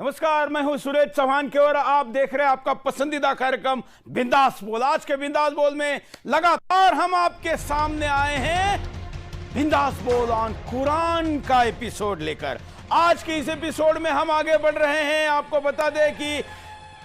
नमस्कार, मैं हूं सुरेश चौहान के और आप देख रहे हैं आपका पसंदीदा कार्यक्रम बिंदास बोल। आज के बिंदास बोल में लगातार हम आपके सामने आए हैं बिंदास बोल ऑन कुरान का एपिसोड लेकर। आज के इस एपिसोड में हम आगे बढ़ रहे हैं। आपको बता दें कि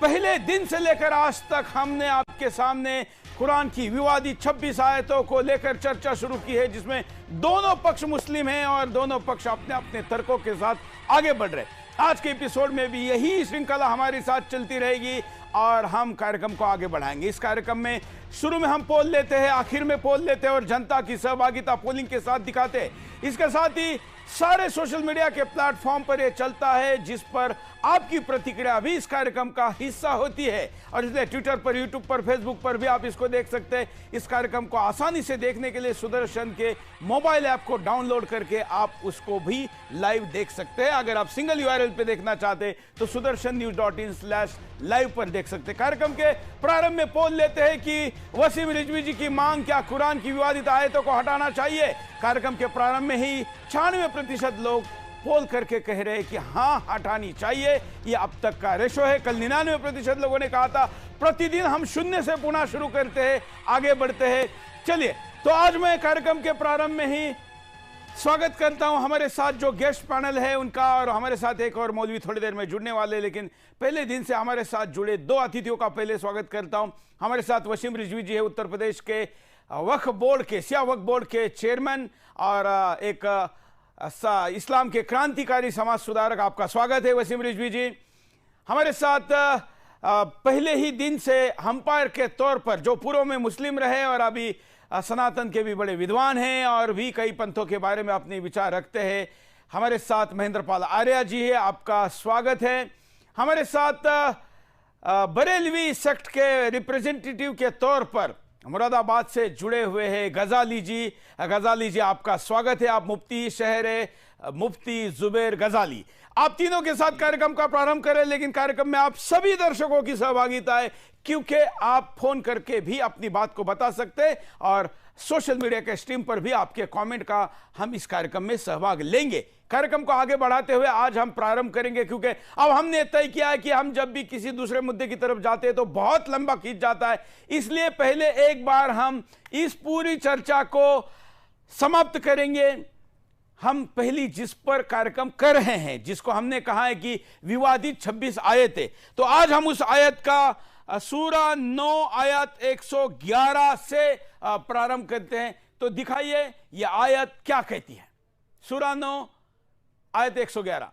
पहले दिन से लेकर आज तक हमने आपके सामने कुरान की विवादित 26 आयतों को लेकर चर्चा शुरू की है, जिसमें दोनों पक्ष मुस्लिम हैं और दोनों पक्ष अपने अपने तर्कों के साथ आगे बढ़ रहे हैं। आज के एपिसोड में भी यही श्रृंखला हमारे साथ चलती रहेगी और हम कार्यक्रम को आगे बढ़ाएंगे। इस कार्यक्रम में शुरू में हम पोल लेते हैं, आखिर में पोल लेते हैं और जनता की सहभागिता पोलिंग के साथ दिखाते हैं। इसके साथ ही सारे सोशल मीडिया के प्लेटफॉर्म पर यह चलता है, जिस पर आपकी प्रतिक्रिया भी इस कार्यक्रम का हिस्सा होती है और इसलिए ट्विटर पर, यूट्यूब पर, फेसबुक पर भी आप इसको देख सकते हैं। इस कार्यक्रम को आसानी से देखने के लिए सुदर्शन के मोबाइल ऐप को डाउनलोड करके आप उसको भी लाइव देख सकते हैं। अगर आप सिंगल यूआरएल पे देखना चाहते हैं तो sudarshannews.in/live पर देख सकते हैं। कार्यक्रम के प्रारंभ में पोल लेते हैं कि वसीम रिजवी जी की मांग, क्या कुरान की विवादित आयतों को हटाना चाहिए? कार्यक्रम के प्रारंभ में ही 96% लोग पोल करके कह रहे हैं कि हाँ, हटानी चाहिए। ये अब तक का रेशो है। कल 99% लोगों ने कहा था। प्रतिदिन हम शून्य से पुनः शुरू करते हैं, आगे बढ़ते हैं। चलिए, तो आज मैं कार्यक्रम के प्रारंभ में ही स्वागत करता हूं हमारे साथ जो गेस्ट पैनल है उनका, और हमारे साथ एक और मौलवी थोड़ी देर में जुड़ने वाले, लेकिन पहले दिन से हमारे साथ जुड़े दो अतिथियों का पहले स्वागत करता हूं। हमारे साथ वसीम रिजवी जी है, उत्तर प्रदेश के वक्फ बोर्ड के, सिया वक्फ बोर्ड के चेयरमैन और एक इस्लाम के क्रांतिकारी समाज सुधारक। आपका स्वागत है वसीम रिजवी जी। हमारे साथ पहले ही दिन से अंपायर के तौर पर जो पूर्व में मुस्लिम रहे और अभी सनातन के भी बड़े विद्वान हैं और भी कई पंथों के बारे में अपने विचार रखते हैं, हमारे साथ महेंद्र पाल आर्या जी है। आपका स्वागत है। हमारे साथ बरेलवी सेक्ट के रिप्रेजेंटेटिव के तौर पर मुरादाबाद से जुड़े हुए हैं गजाली जी। गजाली जी, आपका स्वागत है। आप मुफ्ती शहर मुफ्ती जुबैर गजाली। आप तीनों के साथ कार्यक्रम का प्रारंभ करें, लेकिन कार्यक्रम में आप सभी दर्शकों की सहभागिता है, क्योंकि आप फोन करके भी अपनी बात को बता सकते हैं और सोशल मीडिया के स्ट्रीम पर भी आपके कमेंट का हम इस कार्यक्रम में सहभाग लेंगे। कार्यक्रम को आगे बढ़ाते हुए आज हम प्रारंभ करेंगे, क्योंकि अब हमने तय किया है कि हम जब भी किसी दूसरे मुद्दे की तरफ जाते हैं तो बहुत लंबा खींच जाता है। इसलिए पहले एक बार हम इस पूरी चर्चा को समाप्त करेंगे। हम पहली जिस पर कार्यक्रम कर रहे हैं, जिसको हमने कहा है कि विवादित 26 आयतें, तो आज हम उस आयत का सूरा 9 आयत 111 से प्रारंभ करते हैं। तो दिखाइए ये आयत क्या कहती है। सूरा 9 आयत 111।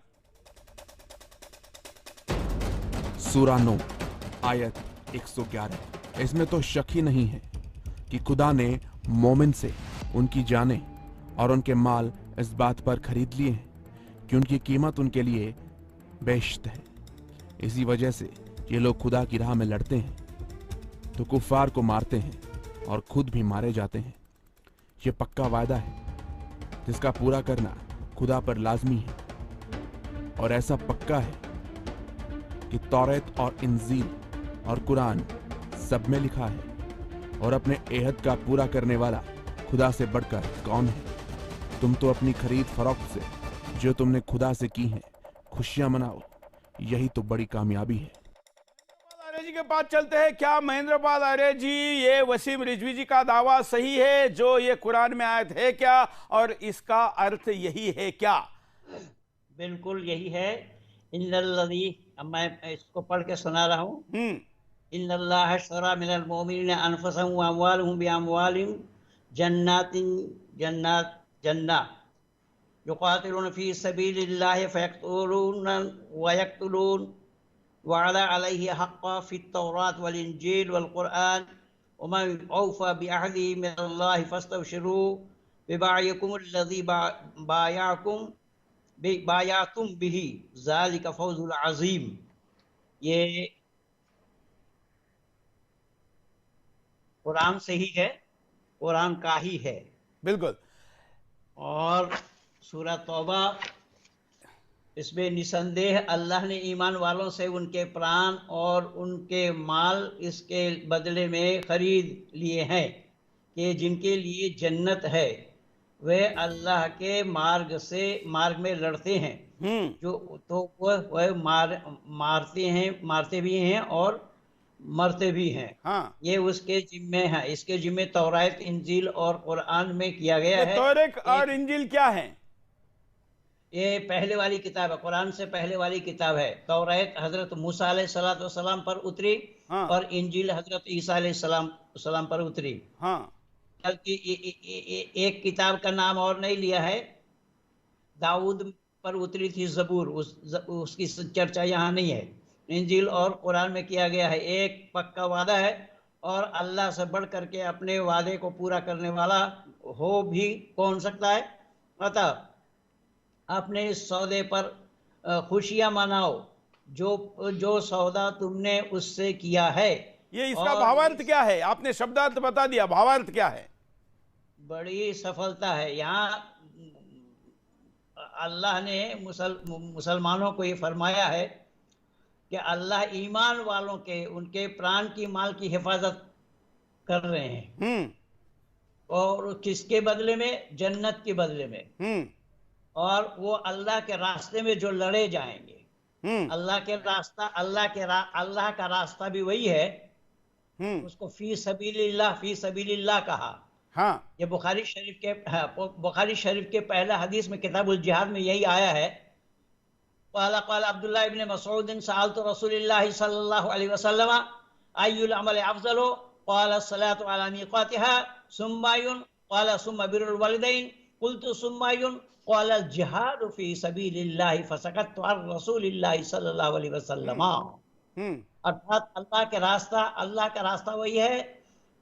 सूरा 9 आयत 111। इसमें तो शक ही नहीं है कि खुदा ने मोमिन से उनकी जानें और उनके माल इस बात पर खरीद लिए हैं कि उनकी कीमत उनके लिए बेश्त है। इसी वजह से ये लोग खुदा की राह में लड़ते हैं तो कुफ्फार को मारते हैं और खुद भी मारे जाते हैं। ये पक्का वायदा है जिसका पूरा करना खुदा पर लाजमी है, और ऐसा पक्का है कि तौरात और इंजील और कुरान सब में लिखा है, और अपने एहद का पूरा करने वाला खुदा से बढ़कर कौन है। तुम तो अपनी खरीद फरोख्त से जो तुमने खुदा से की है खुशियां मनाओ, यही तो बड़ी कामयाबी है। आर्य जी के पास चलते हैं। क्या महेंद्र पाल आर्य जी, ये वसीम रिजवी जी का दावा सही है जो ये कुरान में आयत है क्या, और इसका अर्थ यही है क्या? बिल्कुल यही है। इन्नल्लज़ी, अब मैं इसको पढ़ के सुना रहा हूँ। इन्नल्लाह अश्तरा मिनल मोमिनीना अनफुसहुम व अमवालहुम बिअमवालिहिम जन्ना युक़ातिलून फ़ी सबीलिल्लाहि फ़यक़्तुलून व यक़्तुलून वअदा अलैहि हक़्क़न फ़ित-तौरात वल इंजील वल क़ुरआन व मन औफ़ा बिअहदिही मिनल्लाहि फ़स्तबशिरू बिबाइकुमुल्लज़ी बायातुम बिही ज़ालिका फ़ौज़ुल अज़ीम। ये कुरान से ही है, कुरान का ही है। बिल्कुल। और सूरह तौबा, इसमें निसंदेह अल्लाह ने ईमान वालों से उनके प्राण और उनके माल इसके बदले में खरीद लिए हैं कि जिनके लिए जन्नत है, वे अल्लाह के मार्ग में लड़ते हैं, जो तो वह मारते भी हैं और मरते भी हैं। हाँ, ये उसके जिम्मे है। इसके जिम्मे तौरात, इंजील और कुरान में किया गया ये है। तौरेत और इंजील क्या है? ये पहले वाली किताब है, कुरान से पहले वाली किताब है। तौरात हजरत मूसा अलैहिस्सलाम पर उतरी, हाँ, और इंजील हजरत ईसा अलैहिस्सलाम पर उतरी। हाँ, बल्कि एक किताब का नाम और नहीं लिया है, दाऊद पर उतरी थी जबूर, उसकी चर्चा यहाँ नहीं है। इंजील और कुरान में किया गया है। एक पक्का वादा है, और अल्लाह से बढ़ करके अपने वादे को पूरा करने वाला हो भी कौन सकता है। अतः अपने इस सौदे पर खुशियां मनाओ, जो सौदा तुमने उससे किया है। ये इसका और भावार्थ क्या है? आपने शब्दार्थ बता दिया, भावार्थ क्या है? बड़ी सफलता है यहाँ। अल्लाह ने मुसलमानों को ये फरमाया है कि अल्लाह ईमान वालों के, उनके प्राण की, माल की हिफाजत कर रहे हैं। और किसके बदले में? जन्नत के बदले में। और वो अल्लाह के रास्ते में जो लड़े जाएंगे। अल्लाह का रास्ता भी वही है। उसको फी सबीलिल्लाह कहा। हाँ, ये बुखारी शरीफ के पहला हदीस में, किताबुल जिहाद में यही आया है। क़ाल अब्दुल्लाह इब्न मसऊद सअलतु रसूलल्लाह सल्लल्लाहु अलैहि वसल्लम अय्युल अमल अफज़लु क़ाल अस्सलातु अला मीक़ातिहा सुम्मा अय्युन क़ाल सुम्मा बिरुल वालिदैन क़ुल्तु सुम्मा अय्युन क़ाल अल जिहादु फी सबीलिल्लाह फसकत्तु अन रसूलिल्लाह सल्लल्लाहु अलैहि वसल्लम। अर्थात अल्लाह का रास्ता वही है।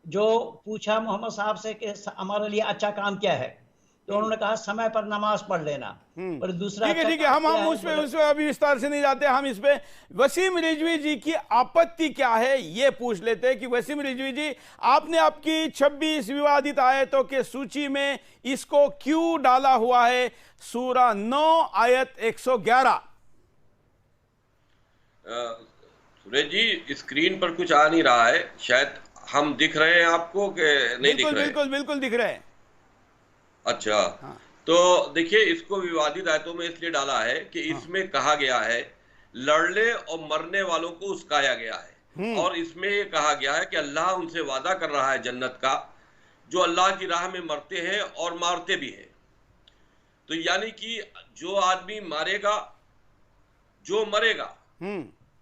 जो पूछा मोहम्मद साहब से कि हमारे लिए अच्छा काम क्या है, तो उन्होंने कहा समय पर नमाज पढ़ लेना। और दूसरा, ठीक है, हम उस पे अभी विस्तार से नहीं जाते। हम इस पे वसीम रिजवी जी की आपत्ति क्या है ये पूछ लेते हैं कि वसीम रिजवी जी, आपने आपकी 26 विवादित आयतों के सूची में इसको क्यों डाला हुआ है? सूरा 9 आयत 111। सुरेश जी, स्क्रीन पर कुछ आ नहीं रहा है, शायद हम दिख रहे हैं आपको कि नहीं दिख रहे? बिल्कुल दिख रहे हैं। अच्छा, हाँ। तो देखिए, इसको विवादित आयतों में इसलिए डाला है कि इसमें कहा गया है लड़ने और मरने वालों को उस्काया गया है, और इसमें ये कहा गया है कि अल्लाह उनसे वादा कर रहा है जन्नत का, जो अल्लाह की राह में मरते हैं और मारते भी हैं। तो यानी कि जो आदमी मारेगा, जो मरेगा,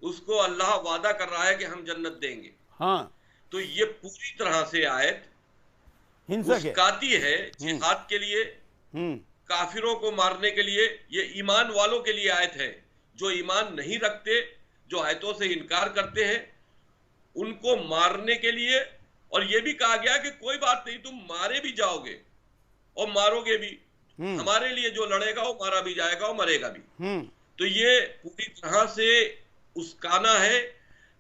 उसको अल्लाह वादा कर रहा है कि हम जन्नत देंगे। हाँ। तो ये पूरी तरह से आयत उस्काती है जिहाद के लिए, काफिरों को मारने के लिए। ये ईमान वालों के लिए आयत है। जो ईमान नहीं रखते, जो आयतों से इनकार करते हैं, उनको मारने के लिए। और ये भी कहा गया कि कोई बात नहीं, तुम मारे भी जाओगे और मारोगे भी, हमारे लिए जो लड़ेगा वो मारा भी जाएगा और मरेगा भी। तो ये पूरी तरह से उस्काना है,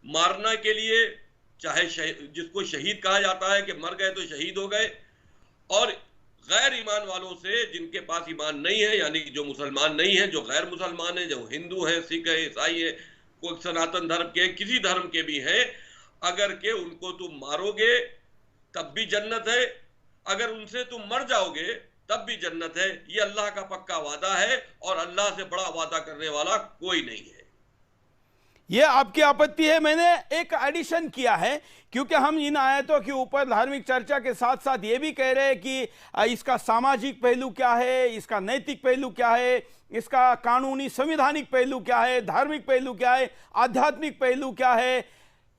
मारना के लिए। चाहे जिसको शहीद कहा जाता है कि मर गए तो शहीद हो गए, और गैर ईमान वालों से, जिनके पास ईमान नहीं है, यानी जो मुसलमान नहीं है, जो गैर मुसलमान है, जो हिंदू है, सिख है, ईसाई है, कोई सनातन धर्म के, किसी धर्म के भी हैं, अगर के उनको तुम मारोगे तब भी जन्नत है, अगर उनसे तुम मर जाओगे तब भी जन्नत है। ये अल्लाह का पक्का वादा है, और अल्लाह से बड़ा वादा करने वाला कोई नहीं है। ये आपकी आपत्ति है। मैंने एक एडिशन किया है, क्योंकि हम इन आयतों के ऊपर धार्मिक चर्चा के साथ साथ ये भी कह रहे हैं कि इसका सामाजिक पहलू क्या है, इसका नैतिक पहलू क्या है, इसका कानूनी संवैधानिक पहलू क्या है, धार्मिक पहलू क्या है, आध्यात्मिक पहलू क्या है,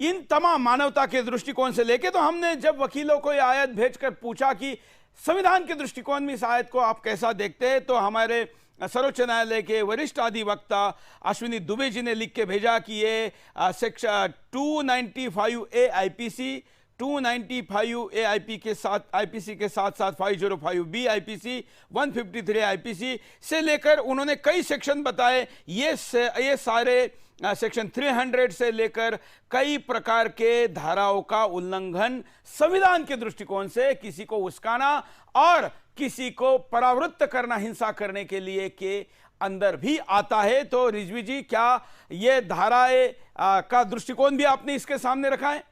इन तमाम मानवता के दृष्टिकोण से लेके। तो हमने जब वकीलों को यह आयत भेजकर पूछा कि संविधान के दृष्टिकोण में इस आयत को आप कैसा देखते हैं, तो हमारे सर्वोच्च न्यायालय के वरिष्ठ अधिवक्ता अश्विनी दुबे जी ने लिख के भेजा कि ये section 295A IPC, 295A IPC के साथ साथ 505B IPC, 153 IPC से लेकर उन्होंने कई सेक्शन बताए। ये सारे सेक्शन 300 से लेकर कई प्रकार के धाराओं का उल्लंघन संविधान के दृष्टिकोण से, किसी को उस्काना और किसी को परावृत्त करना हिंसा करने के लिए के अंदर भी आता है। तो रिजवी जी, क्या ये धाराएं का दृष्टिकोण भी आपने इसके सामने रखा है?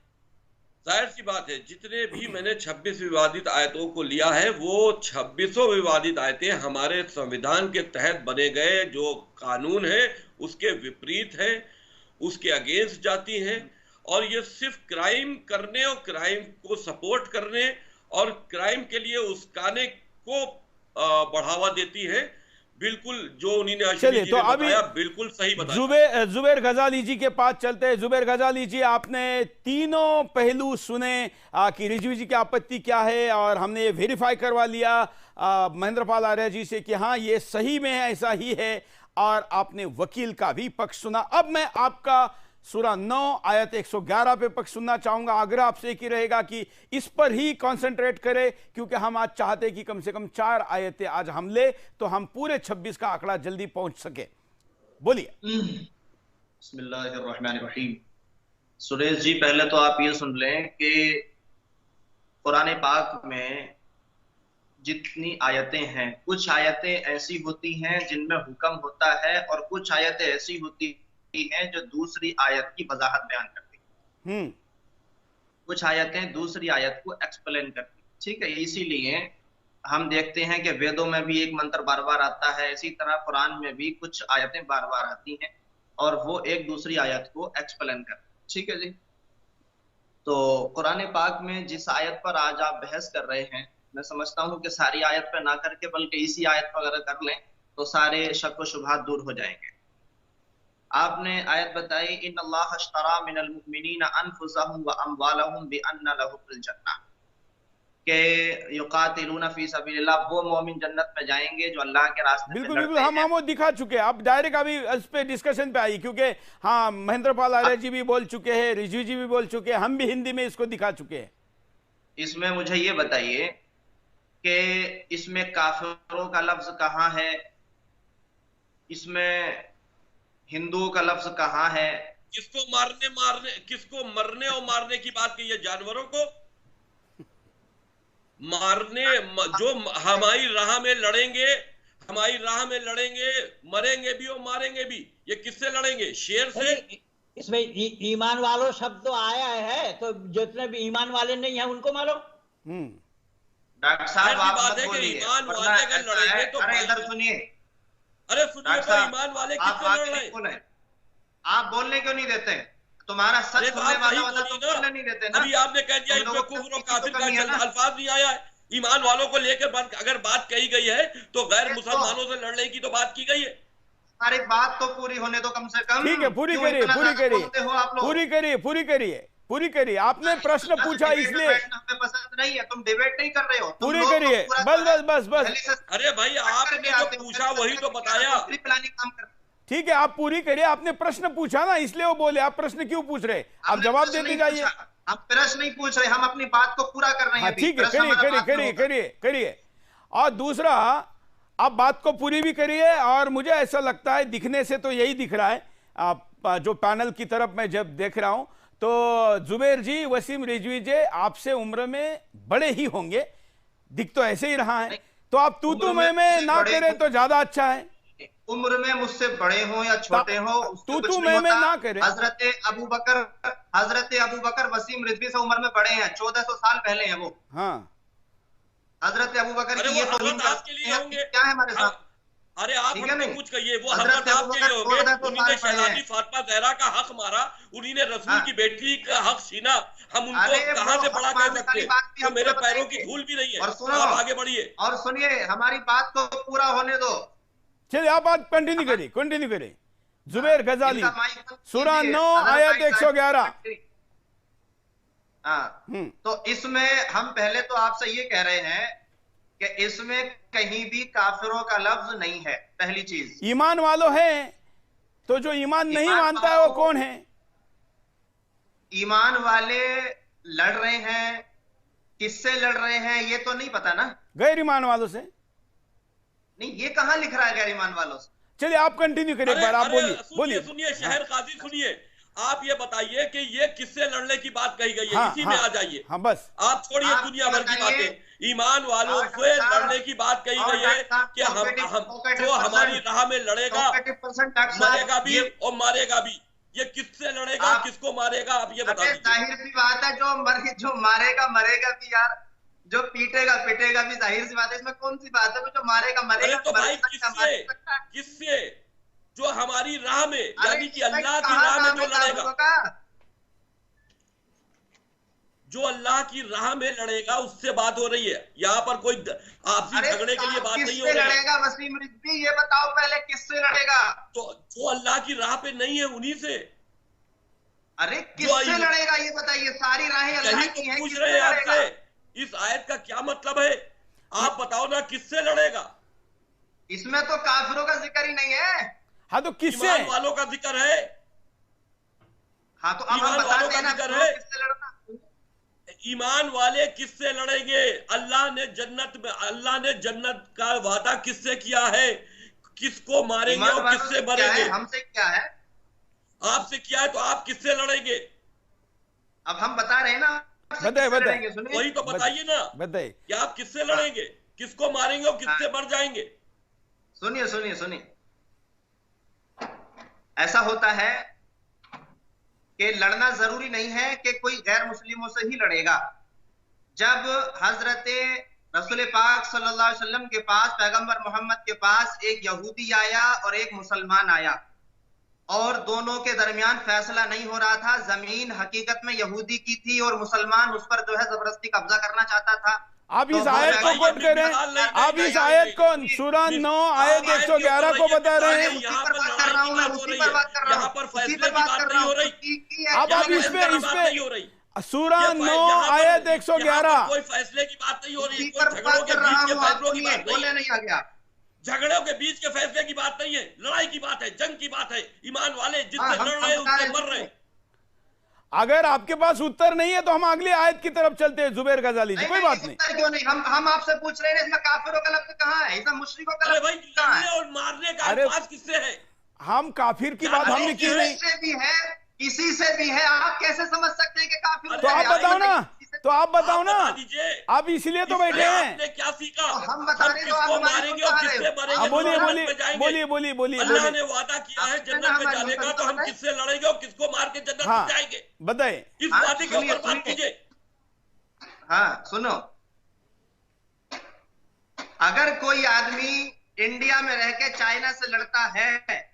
जाहिर सी बात है, जितने भी मैंने 26 विवादित आयतों को लिया है, वो 26 विवादित आयतें हमारे संविधान के तहत बने गए जो कानून है उसके विपरीत है, उसके अगेंस्ट जाती हैं, और ये सिर्फ क्राइम करने और क्राइम को सपोर्ट करने और क्राइम के लिए उस्काने को बढ़ावा देती है। बिल्कुल जो उन्हीं ने चलिए, तो अभी बिल्कुल सही बताया। जुबैर गजाली जी के पास चलते हैं। जुबैर गजाली जी, आपने तीनों पहलू सुने कि रिजवी जी की आपत्ति क्या है, और हमने ये वेरीफाई करवा लिया महेंद्र पाल आर्य जी से कि हाँ ये सही में है, ऐसा ही है, और आपने वकील का भी पक्ष सुना। अब मैं आपका सूरा 9 आयत 111 पे पक्ष सुनना चाहूंगा। आग्रह आपसे एक ही रहेगा कि इस पर ही कंसंट्रेट करें, क्योंकि हम आज चाहते हैं कि कम से कम 4 आयतें आज हम ले, तो हम पूरे 26 का आंकड़ा जल्दी पहुंच सके। बोलिए। बिस्मिल्लाहिर्रहमानिर्रहीम। सुरेश जी, पहले तो आप ये सुन लें कि कुरान पाक में जितनी आयतें हैं, कुछ आयतें ऐसी होती हैं जिनमें हुक्म होता है, और कुछ आयतें ऐसी होती है जो दूसरी आयत की वजाहत बयान करती है। कुछ आयतें दूसरी आयत को एक्सप्लेन करती, ठीक है। इसीलिए हम देखते हैं कि वेदों में भी एक मंत्र बार बार आता है, इसी तरह कुरान में भी कुछ आयतें बार बार आती हैं और वो एक दूसरी आयत को एक्सप्लेन करती, ठीक है जी। तो कुरान पाक में जिस आयत पर आज आप बहस कर रहे हैं, मैं समझता हूं कि सारी आयत पर ना करके बल्कि इसी आयत पर अगर कर लें तो सारे शक व शुबहात दूर हो जाएंगे। आपने आयत बताई, इन्नल्लाह अश्तरा मिनल मुमिनीना अनफुसहुम व अमवालहुम बिअन्ना लहुमुल जन्नह, के युकातिलूना फी सबीलिल्लाह, वो मोमिन जन्नत में जाएंगे जो अल्लाह के रास्ते में लड़ते हैं। हम वो दिखा चुके हैं, अब डायरेक्ट अभी इस पे डिस्कशन पे आई, क्योंकि हाँ महेंद्र पाल आर्य जी भी बोल चुके हैं, रिजवी जी भी बोल चुके हैं, हम भी हिंदी में इसको दिखा चुके हैं। इसमें मुझे ये बताइए कि इसमें काफिरों का लफ्ज कहाँ है, इसमें हिंदुओं का लफ्ज कहाँ है? किसको किसको मरने और मारने की बात की है? जानवरों को मारने, जो हमारी राह में लड़ेंगे, हमारी राह में लड़ेंगे, मरेंगे भी और मारेंगे भी, ये किससे लड़ेंगे? शेर से? इसमें ईमान वालों शब्द तो आया है, तो जितने भी ईमान वाले नहीं है उनको मारो। डॉक्टर साहब आप बात है कि ईमान वाले अगर लड़ेंगे तो, अरे इधर सुनिए, अरे सुनिए, तो ईमान वाले किससे लड़ रहे हैं? आप बोलने क्यों नहीं देते? तुम्हारा सच सुनने वाला होता तो बोलने नहीं देते ना। अभी आपने कह दिया इसमें कुफ्र और काफिर का अल्फाज नहीं आया है। ईमान वालों को लेकर अगर बात कही गई है तो गैर मुसलमानों से लड़ने की तो बात की गई है। अरे बात तो पूरी होने दो कम से कम। ठीक है, पूरी करिए, पूरी करिए। आपने प्रश्न पूछा इसलिए पसंद नहीं है, तुम डिबेट नहीं कर रहे हो, पूरी करिए। बस। अरे भाई आपने जो पूछा वही तो बताया। प्लानिंग काम कर, ठीक है, आप पूरी करिए। आपने प्रश्न पूछा ना, इसलिए वो बोले। आप प्रश्न क्यों पूछ रहे? आप जवाब देते जाइए। हम प्रश्न नहीं पूछ रहे, हम अपनी बात को पूरा कर रहे हैं। ठीक है, करिए। और दूसरा, आप बात को पूरी भी करिए। और मुझे ऐसा लगता है, दिखने से तो यही दिख रहा है, आप जो पैनल की तरफ मैं जब देख रहा हूं, तो जुबैर जी, वसीम रिजवी जी आपसे उम्र में बड़े ही होंगे, दिख तो ऐसे ही रहा है। तो आप तू में ना करें तो ज्यादा अच्छा है। उम्र में मुझसे बड़े हो या छोटे हो, तू में ना करे। हजरत अबू बकर वसीम रिजवी से उम्र में बड़े हैं, 1400 साल पहले हैं वो। हाँ, हजरत अबू बकर की ये तो क्या है हमारे साथ? अरे आप कुछ कहिए, वो हजरत आपके लिए होंगे। उन्होंने शहजादी फातिमा ज़हरा का हक मारा, उन्होंने रसूल की बेटी का हक छीना, हम उनको कहां से बड़ा कह सकते हैं? तो मेरे पैरों की धूल भी नहीं है। आप आगे बढ़िए और सुनिए, हमारी बात को पूरा होने दो। चलिए, आप बात कंटिन्यू करिए। जुबैर गजाली, सूरा 9 आयत 111। तो इसमें हम पहले तो आपसे ये कह रहे हैं कि इसमें कहीं भी काफिरों का लफ्ज नहीं है। पहली चीज, ईमान वालों है, तो जो ईमान नहीं मानता है वो कौन है? ईमान वाले लड़ रहे हैं, किससे लड़ रहे हैं ये तो नहीं पता ना। गैर ईमान वालों से नहीं, ये कहां लिख रहा है गैर ईमान वालों से? चलिए, आप कंटिन्यू करिए, एक बार आप बोलिए। सुनिए शहर काजी, सुनिए, आप ये बताइए कि ये किससे लड़ने की बात कही गई है? इसी में आ जाइए। हाँ, बस आप छोड़िए दुनिया भर की बातें। ईमान वालों से लड़ने की बात कही गई है कि हम जो हमारी राह में लड़ेगा, मरेगा भी और मारेगा भी। ये किससे लड़ेगा, किसको मारेगा, आप ये बता दीजिए। जाहिर सी बात है, जो मारेगा मरेगा भी यार, जो पीटेगा पिटेगा भी, जाहिर सी बात है, इसमें कौन सी बात है, जो मारेगा मरेगा। तो भाई किससे जो हमारी राह में, यानी कि अल्लाह की राह में जो लड़ेगा, जो अल्लाह की राह में लड़ेगा उससे बात हो रही है। यहाँ पर कोई आपसी झगड़े के लिए बात नहीं हो रही है। लड़ेगा वसीम रिजवी, ये बताओ पहले किससे लड़ेगा? तो जो अल्लाह की राह पे नहीं है उन्हीं से। अरे किससे लड़ेगा ये बताइए, सारी राहें अल्लाह की हैं, पूछ रहे हैं आपसे, इस आयत का क्या मतलब है, आप बताओ ना, किससे लड़ेगा? इसमें तो काफिरों का जिक्र ही नहीं है। हाँ तो किससे? ईमान वालों का जिक्र है। हाँ तो अब हम बताते हैं ना किससे लड़ना। ईमान वाले किससे लड़ेंगे? अल्लाह ने जन्नत का वादा किससे किया है? किसको मारेंगे और किससे मरेंगे? हमसे क्या है? आपसे किया है, तो आप किससे लड़ेंगे? अब हम बता रहे हैं ना, बताइए, वही तो बताइए ना, बताइए कि आप किससे लड़ेंगे, किसको मारेंगे और किससे मर जाएंगे? सुनिए सुनिए सुनिए, ऐसा होता है कि लड़ना जरूरी नहीं है कि कोई गैर मुस्लिमों से ही लड़ेगा। जब हजरत रसूल पाक सल्लल्लाहु अलैहि वसल्लम के पास, पैगंबर मोहम्मद के पास एक यहूदी आया और एक मुसलमान आया, और दोनों के दरमियान फैसला नहीं हो रहा था। जमीन हकीकत में यहूदी की थी और मुसलमान उस पर जो है जबरदस्ती कब्जा करना चाहता था। आप इस आयत को कोट करें, आप इस आयत को सूरा 9 आयत 111 को बता रहे हैं। यहाँ पर फैसले की बात नहीं हो रही। अब आप इसमें सूरा 9 आयत 111, कोई फैसले की बात नहीं हो रही, कोई झगड़ों के बीच के फैसलों की बात नहीं है, झगड़ों के बीच के फैसले की बात नहीं है, लड़ाई की बात है, जंग की बात है। ईमान वाले जिससे लड़ रहे हैं उससे मर रहे हैं। अगर आपके पास उत्तर नहीं है तो हम अगली आयत की तरफ चलते हैं। जुबैर गजाली जी, कोई बात नहीं। उत्तर क्यों नहीं, हम आपसे पूछ रहे हैं, इसमें काफिरों का लफ्ज़ कहाँ है, इसमें मुश्रिकों का लफ्ज़ कहाँ है? और मारने का अल्फाज किससे है? हम काफिर की बात हमने की नहीं। किसी से भी है, आप कैसे समझ सकते हैं कि काफिर? तो आप बताओ ना, तो आप बताओ ना, आप इसलिए तो बैठे हैं। आपने क्या सीखा? हम बता रहे हैं, किसको मारेंगे और किससे मरेंगे? बोलिए। अल्लाह ने वादा किया है जन्नत में जाने का, तो हम किससे लड़ेंगे और किसको मार के जन्नत में जाएंगे? बताइए, इस वादे के ऊपर बात कीजिए। हाँ सुनो, अगर कोई आदमी इंडिया में रह के चाइना से लड़ता है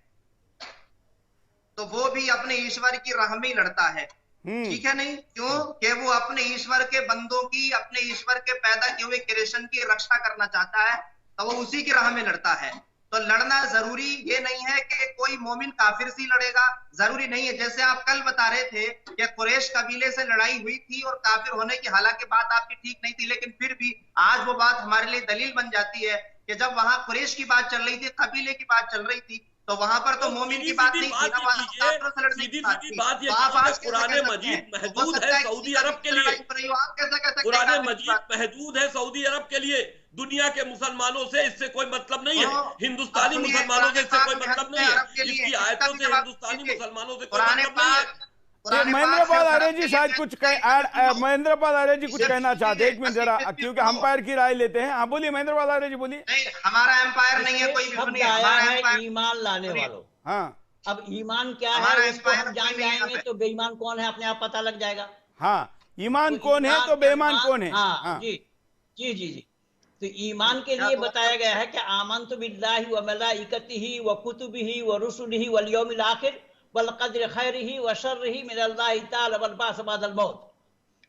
तो वो भी अपने ईश्वर की राह में लड़ता है, ठीक है नहीं? क्यों? कि वो अपने ईश्वर के बंदों की, अपने ईश्वर के पैदा किए हुए क्रिएशन की रक्षा करना चाहता है, तो वो उसी की राह में लड़ता है। तो लड़ना जरूरी ये नहीं है कि कोई मोमिन काफिर से लड़ेगा, जरूरी नहीं है। जैसे आप कल बता रहे थे कि कुरैश कबीले से लड़ाई हुई थी और काफिर होने की हालांकि बात आपकी ठीक नहीं थी, लेकिन फिर भी आज वो बात हमारे लिए दलील बन जाती है कि जब वहां कुरैश की बात चल रही थी, कबीले की बात चल रही थी, तो वहां पर तो मोमिन की बात नहीं थी ना, वहां काफिरों से लड़ने की बात थी। तो आप आज कुरान मजीद महदूद है सऊदी अरब के लिए, कुरान मजीद महदूद है सऊदी अरब के लिए। दुनिया के मुसलमानों से इससे कोई मतलब नहीं है, हिंदुस्तानी मुसलमानों से इससे कोई मतलब नहीं है, इसकी आयतों से हिंदुस्तानी मुसलमानों से कोई मतलब नहीं है। महेंद्रपाल आर्य जी शायद कुछ महेंद्रपाल आर्य जी कुछ कहना चाहते हैं, एक मिनट जरा, क्योंकि अंपायर की राय लेते हैं। हाँ बोलिए महेंद्रपाल आर्य जी, बोलिए। नहीं, हमारा एम्पायर नहीं है कोई भी, शब्द आया है ईमान लाने वालों। हाँ, अब ईमान क्या है इसको हम जान जाएंगे तो बेईमान कौन है अपने आप पता लग जाएगा। हाँ, ईमान कौन है तो बेईमान कौन है। हाँ जी जी जी जी। तो ईमान के लिए बताया गया है कि आमन्तु बिल्लाहि व मलाइकतिही व कुतुबिही व रुसुलिही वल यौमिल आखिर वल क़द्रि खैरिही व शर्रिही मिनल्लाहि तआला वल बास बअदल मौत।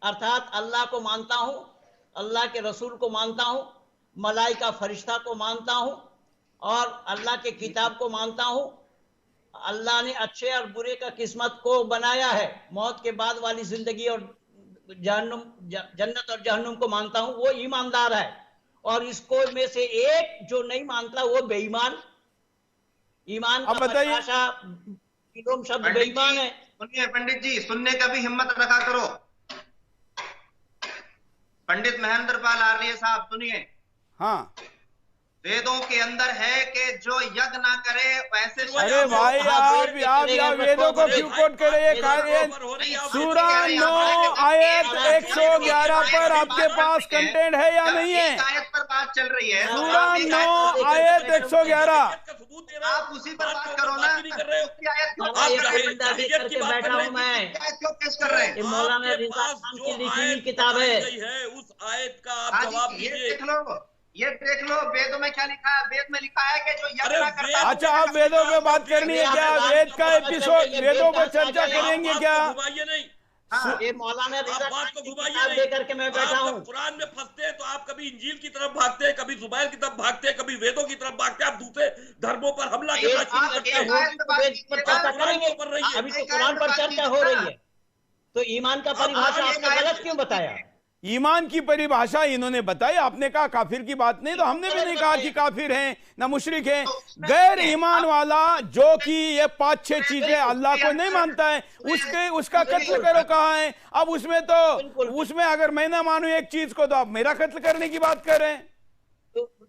अर्थात अल्लाह को मानता हूँ, अल्लाह के रसूल को मानता हूँ, मलाइका फरिश्ता को मानता हूँ और अल्लाह के किताब को मानता हूँ। अल्लाह ने अच्छे और बुरे का किस्मत को बनाया है, मौत के बाद वाली जिंदगी और जन्नत और जहन्नुम को मानता हूँ, वो ईमानदार है। और इसको में से एक जो नहीं मानता वो बेईमान। ईमान का परिभाषा शब्द बेईमान है। सुनिए पंडित जी, सुनने का भी हिम्मत रखा करो। पंडित महेंद्रपाल आर्य साहब सुनिए। हाँ, वेदों के अंदर है कि जो यज्ञ ना करे वैसे। अरे भाई आप वेदों को क्यों कोट कर रहे हैं? सूरा 9 आयत 111 पर आपके पास कंटेंट है या नहीं है? आयत पर बात चल रही है। सूरा 9 आयत 111, आप उसी पर बात करो ना। बैठा हूँ मैं, क्यों पेश कर रहे हैं? मौलाना रिजा खान की लिखी हुई किताब है। उस आयत का आप जवाब दीजिए। ये देख लो वेदों में क्या लिखा है। वेद में लिखा है कि जो यज्ञ करता है। अच्छा, आप वेदों पे बात करनी है क्या? वेद का एपिसोड, वेदों पर चर्चा करेंगे क्या? नहीं, ये मौलाना रिजा बात को घुमाइए नहीं। लेकर के मैं बैठा हूँ। कुरान में फंसते हैं तो आप कभी इंजील की तरफ भागते हैं, कभी जुबैर की तरफ भागते हैं, कभी वेदों की तरफ भागते हैं। आप दूसरे धर्मों पर हमला करना शुरू करते हैं। अभी तो कुरान पर चर्चा हो रही है, तो ईमान का परिभाषा आपने गलत क्यों बताया? ईमान की परिभाषा इन्होंने बताई, आपने कहा काफिर की बात नहीं, तो हमने भी नहीं कहा कि काफिर हैं ना मुशरिक हैं। गैर ईमान वाला जो कि ये 5-6 चीजें अल्लाह को नहीं मानता है, उसका कत्ल करो कहा है। अब उसमें अगर मैं ना मानूं एक चीज को, तो आप मेरा कत्ल करने की बात कर रहे हैं।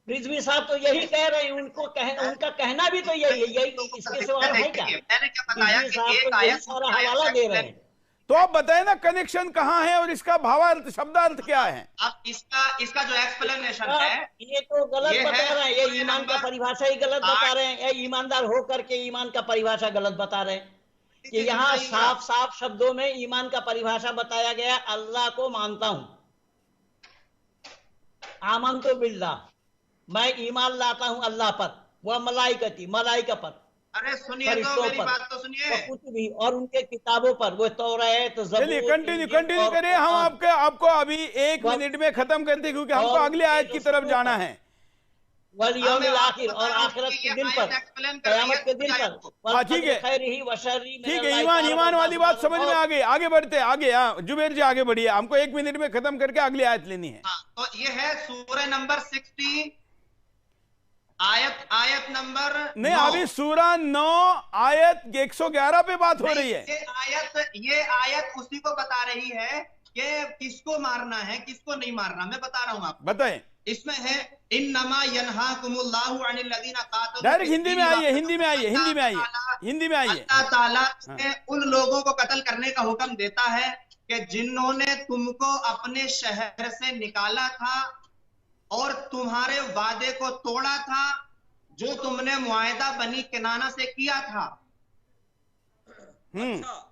रिजवी साहब तो यही कह रहे हैं, उनका कहना भी तो यही है। यही इसके सिवा है क्या? मैंने क्या बताया कि एक आयत सारा हवाला दे रहे हैं। तो आप बताएं ना कनेक्शन कहाँ है और इसका भावार्थ, शब्दार्थ क्या है? अब इसका जो एक्सप्लेनेशन है, ये तो गलत बता रहे हैं। ये ईमान का परिभाषा ही गलत बता रहे हैं। ये ईमानदार होकर के ईमान का परिभाषा गलत बता रहे हैं कि यहाँ साफ साफ शब्दों में ईमान का परिभाषा बताया गया। अल्लाह को मानता हूं, आमन तो बिल्लाह, मैं ईमान लाता हूं अल्लाह पर, वह मलाइका पर। अरे सुनिए तो मेरी बात तो सुनिए। कुछ भी, और उनके किताबों पर, वो तौरात, चलिए कंटिन्यू करें। हम आपको अभी 1 मिनट में खत्म करते, क्योंकि हमको अगले आयत की तरफ जाना है। वल आखिर, और आखिरत के दिन पर, क़यामत के दिन पर। ठीक है, ईमान वाली बात समझ में आ गई। आगे बढ़ते आगे। जुबैर जी आगे बढ़िए, हमको 1 मिनट में खत्म करके अगली आयत लेनी है। तो ये है सूरह नंबर 60 आयत नंबर नहीं, अभी सूरा 9 आयत 111 पे बात हो रही है। ये आयत उसी को बता रही है कि किसको मारना है किसको नहीं मारना। मैं बता रहा हूँ आपको, बताएं। इसमें है इन्नमा यनहाकुमुल्लाहु अनिल लज़ीना कातलू। डायरेक्ट हिंदी में आइए। अल्लाह ताला उन लोगों को कत्ल करने का हुक्म देता है कि जिन्होंने तुमको अपने शहर से निकाला था और तुम्हारे वादे को तोड़ा था जो तुमने मुआहदा बनी किनाना से किया था।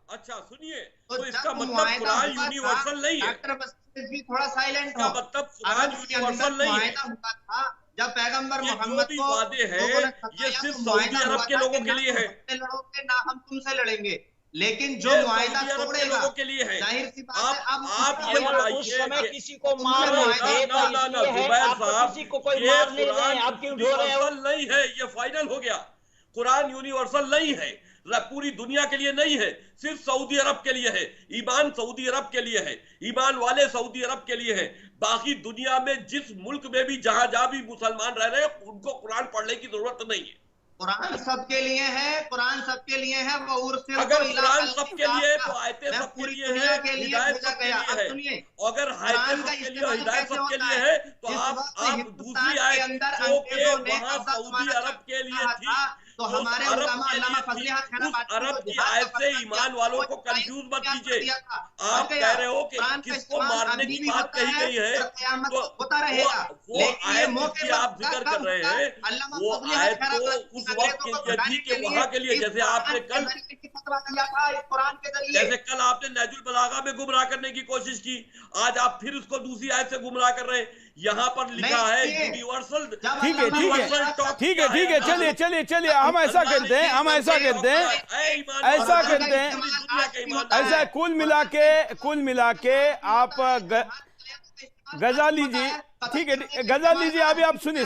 अच्छा सुनिए, तो इसका मतलब कुरान यूनिवर्सल नहीं है। डॉक्टर भी थोड़ा साइलेंट हो। मतलब कुरान यूनिवर्सल नहीं है। जब पैगंबर मोहम्मद को वादे हैं, ये सिर्फ सऊदी अरब के लोगों के लिए है। लड़ोगे ना, हम तुमसे लड़ेंगे, लेकिन जो मुआहदा तोड़ेगा लोगों के लिए है। जाहिर सी बात है। अब आप ये बताइए कि किसी को मार रहे हैं, किसी को कोई मार नहीं रहे हैं, आप क्यों ढो रहे हो? नहीं है, ये फाइनल हो गया। कुरान यूनिवर्सल नहीं है, पूरी दुनिया के लिए नहीं है, सिर्फ सऊदी अरब के लिए है। ईमान सऊदी अरब के लिए है, ईमान वाले सऊदी अरब के लिए है। बाकी दुनिया में जिस मुल्क में भी जहां भी मुसलमान रह रहे हैं, उनको कुरान पढ़ने की जरूरत नहीं है। कुरान सबके लिए है, कुरान सबके लिए है। वो अगर कुरान सबके लिए तो आयतें सबके लिए है, हिदायत सबके लिए है। अगर आयतें सबके लिए, हिदायत सबके लिए है, तो आप दूसरी आयत जो कि वहां सऊदी अरब के लिए थी, तो हमारे अरब की आयत से ईमान वालों को कंफ्यूज मत कीजिए। आप कह रहे हो कि किसको मारने की बात कही गई है, तो वो आयत की आप जिक्र कर रहे हैं, वो आयत तो उस वक्त के लिए थी कि वहां के लिए, जैसे आपने कल आपने नहजुल बलागा में गुमराह करने की कोशिश की, आज आप फिर उसको दूसरी आयत से गुमराह कर रहे हैं। यहाँ पर लिखा है यूनिवर्सल। ठीक है, चलिए हम ऐसा करते हैं, ऐसा कुल मिला के आप गजाली जी, ठीक है गजाली जी, अभी आप सुनिए।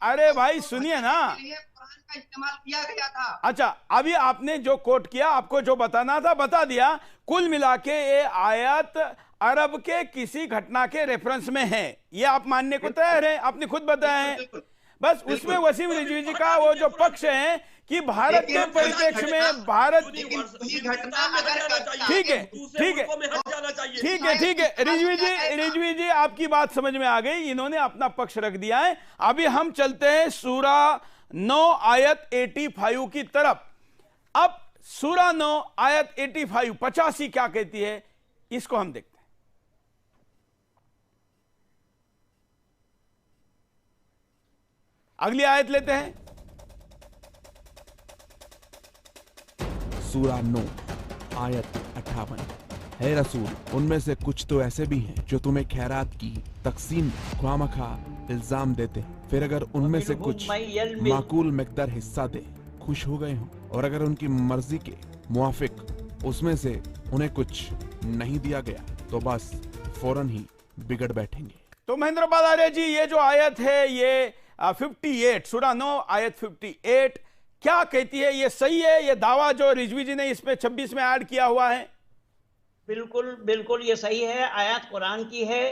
अरे भाई सुनिए ना। इस्तेमाल किया गया था। अच्छा, अभी आपने जो कोट किया, आपको जो बताना था बता दिया। कुल मिला के ये आयत अरब के किसी घटना के रेफरेंस में है, ये आप मानने को तैयार हैं? आपने खुद बताया है। बस उसमें वसीम रिजवी जी का वो जो पक्ष है कि भारत के परिप्रेक्ष्य में भारत घटना अगर ठीक है रिजवी जी आपकी बात समझ में आ गई, इन्होंने अपना पक्ष रख दिया है। अभी हम चलते हैं सूरा 9 आयत 85 की तरफ। अब सूरा 9 आयत 85 क्या कहती है, इसको हम देखते हैं। अगली आयत लेते हैं। सूरा 9 आयत 58। है रसूल, उनमें से कुछ तो ऐसे भी हैं जो तुम्हें खैरात की तकसीम ख्वामखा इल्जाम देते हैं, फिर अगर उनमें से कुछ माकूल मिकदार हिस्सा दे खुश हो गए हों, और अगर उनकी मर्जी के मुआफिक उसमें से उन्हें कुछ नहीं दिया गया तो बस फौरन ही बिगड़ बैठेंगे। तो महेंद्र बालारे जी, ये जो आयत है ये 58 सूरा 9 आयत 58 क्या कहती है? ये सही है ये दावा जो रिजवी जी ने इसमें 26 में ऐड किया हुआ है? बिल्कुल बिल्कुल ये सही है, आयत कुरान की है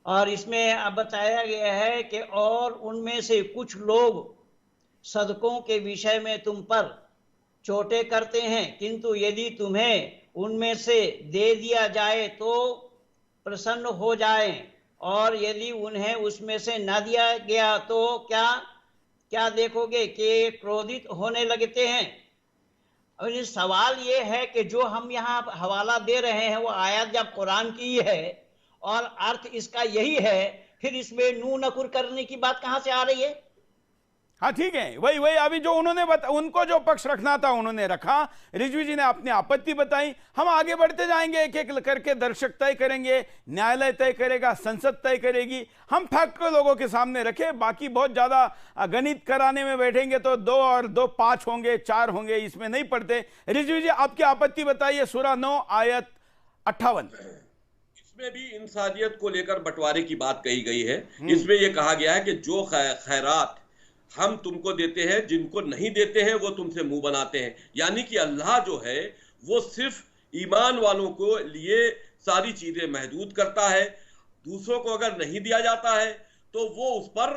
और इसमें अब बताया गया है कि और उनमें से कुछ लोग सदकों के विषय में तुम पर चोटें करते हैं, किंतु यदि तुम्हें उनमें से दे दिया जाए तो प्रसन्न हो जाएं, और यदि उन्हें उसमें से न दिया गया तो क्या देखोगे कि क्रोधित होने लगते हैं। और सवाल ये है कि जो हम यहाँ हवाला दे रहे हैं वो आयत जब कुरान की है और अर्थ इसका यही है, फिर इसमें नू नकुर करने की बात कहाँ से आ रही है? हाँ ठीक है, वही अभी जो उन्होंने उनको जो पक्ष रखना था उन्होंने रखा, रिजवी जी ने अपनी आपत्ति बताई। हम आगे बढ़ते जाएंगे, एक एक करके दर्शक तय करेंगे, न्यायालय तय करेगा, संसद तय करेगी। हम फैक्ट को लोगों के सामने रखे, बाकी बहुत ज्यादा गणित कराने में बैठेंगे तो 2 और 2 5 होंगे, 4 होंगे, इसमें नहीं पढ़ते। रिजवी जी आपकी आपत्ति बताइए सूरा 9 आयत 58। इसमें भी इंसानियत को लेकर बंटवारे की बात कही गई है। इसमें यह कहा गया है कि जो खैरात हम तुमको देते हैं, जिनको नहीं देते हैं वो तुमसे मुंह बनाते हैं। यानी कि अल्लाह जो है वो सिर्फ ईमान वालों को लिए सारी चीजें महदूद करता है। दूसरों को अगर नहीं दिया जाता है तो वो उस पर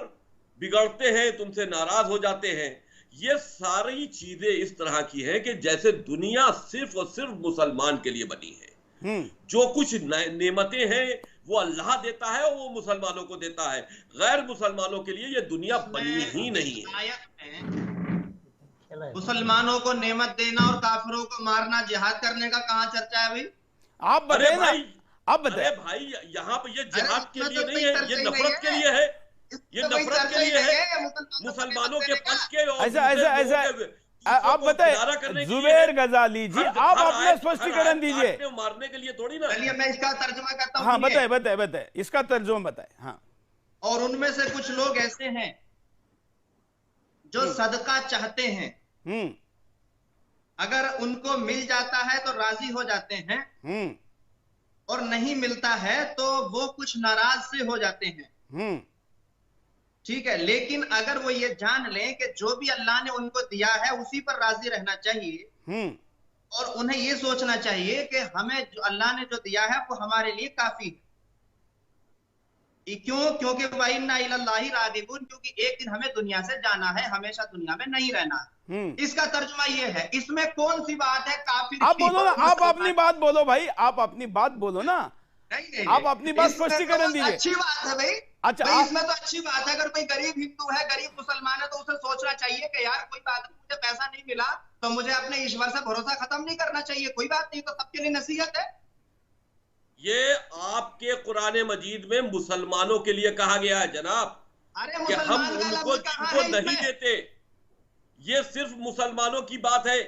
बिगड़ते हैं, तुमसे नाराज हो जाते हैं। ये सारी चीजें इस तरह की हैं कि जैसे दुनिया सिर्फ और सिर्फ मुसलमान के लिए बनी है। जो कुछ नेमतें हैं वो अल्लाह देता है और वो मुसलमानों को देता है। गैर मुसलमानों के लिए ये दुनिया बनी ही नहीं है। मुसलमानों को नेमत देना और काफिरों को मारना, जिहाद करने का कहाँ चर्चा है भाई? आप बताइए ना, आप बताइए। अरे भाई यहाँ पे ये जिहाद के लिए नहीं है, ये नफरत के लिए है, ये नफरत के लिए है मुसलमानों के पक्ष के। ऐसा आप बताए जुबैर गजाली जी, आप अपना स्पष्टीकरण दीजिए। मारने के लिए थोड़ी ना। चलिए मैं इसका तर्जुमा करता हूं। हाँ बताए इसका तर्जुमा बताए। हाँ, और उनमें से कुछ लोग ऐसे हैं जो सदका चाहते हैं, अगर उनको मिल जाता है तो राजी हो जाते हैं, और नहीं मिलता है तो वो कुछ नाराज से हो जाते हैं। ठीक है, लेकिन अगर वो ये जान लें कि जो भी अल्लाह ने उनको दिया है उसी पर राजी रहना चाहिए, और उन्हें ये सोचना चाहिए कि हमें जो अल्लाह ने जो दिया है वो हमारे लिए काफी है। क्यों? क्योंकि वइन्ना इलल्लाहि रागिबून, क्योंकि एक दिन हमें दुनिया से जाना है, हमेशा दुनिया में नहीं रहना है। इसका तर्जुमा ये है। इसमें कौन सी बात है काफी? आप बोलो ना, आप अपनी बात बोलो भाई, आप अपनी बात बोलो ना। नहीं, आप अपनी बात स्पष्टीकरण दीजिए। अच्छी बात है भाई। अच्छा, इसमें तो अच्छी बात है। अगर कोई गरीब हिंदू है, गरीब मुसलमान है, तो उसे सोचना चाहिए कि यार कोई बात नहीं, मुझे पैसा नहीं मिला तो मुझे अपने ईश्वर से भरोसा खत्म नहीं करना चाहिए। कोई बात नहीं, तो सबके लिए नसीहत है। ये आपके कुरान मजीद में मुसलमानों के लिए कहा गया है जनाब। अरे कि हम उनको नहीं देते, ये सिर्फ मुसलमानों की बात है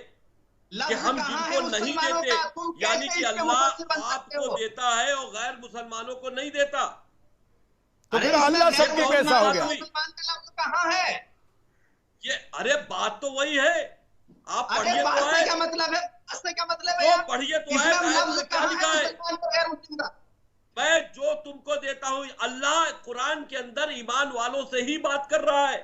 कि हम जिनको नहीं देते, यानी कि अल्लाह आपको देता है और गैर मुसलमानों को नहीं देता। तो फिर अल्लाह सबके कैसा हो गया? कहाँ है ये? अरे बात तो वही है, आप पढ़िए तो है। क्या मतलब है? क्या मतलब है? पढ़िए तो है, क्या लिखा है? मैं जो तुमको देता हूं, अल्लाह कुरान के अंदर ईमान वालों से ही बात कर रहा है,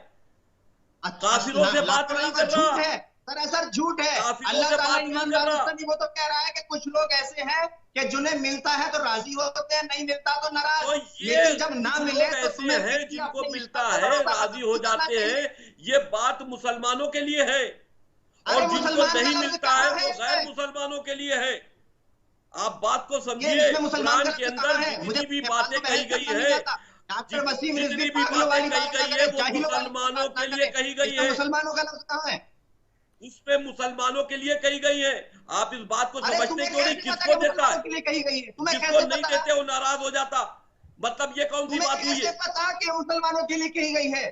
काफिरों से बात नहीं कर रहा है। सरासर झूठ है। अल्लाह ताला ईमान वालों से नहीं, वो तो कह रहा है कि कुछ लोग ऐसे हैं कि जिन्हें मिलता है तो राजी होते हैं, नहीं मिलता तो नाराज। तो लेकिन जब ना मिले तो ऐसे हैं जिनको मिलता है राजी हो जाते हैं। ये बात मुसलमानों के लिए है। और जिनको नहीं मिलता है वो गैर मुसलमानों के लिए है। आप बात को समझिए। कुरान के अंदर जितनी भी बातें कही गई है, जितनी भी बातें कही गई है वो मुसलमानों के लिए कही गई है। मुसलमानों का लफ्ज कहाँ है? उस पे मुसलमानों के लिए कही गई है। आप इस बात को समझते क्यों नहीं? किसको देता है? जिसको नहीं देते वो नाराज हो जाता। मतलब ये कौन सी बात हुई है? पता कि मुसलमानों के लिए कही गई है।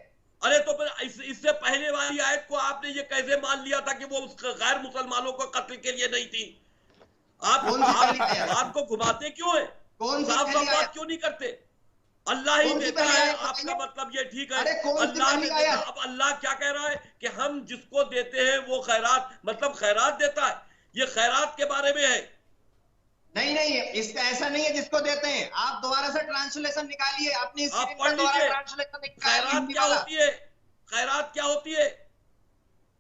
अरे तो फिर इससे पहले वाली आयत को आपने ये कैसे मान लिया था कि वो उस गैर मुसलमानों को कत्ल के लिए नहीं थी? आप बात को घुमाते क्यों है? साफ साफ बात क्यों नहीं करते? अल्लाह ही देता है। आपका मतलब ये ठीक है, अल्लाह ने देता। अब अल्लाह क्या कह रहा है कि हम जिसको देते हैं वो खैरात, मतलब खैरात देता है। ये खैरात के बारे में है। नहीं नहीं, इसका ऐसा नहीं है जिसको देते हैं। आप दोबारा से ट्रांसलेशन निकालिए, अपनी आप पढ़ लीजिए। खैरात क्या होती है? खैरात क्या होती है?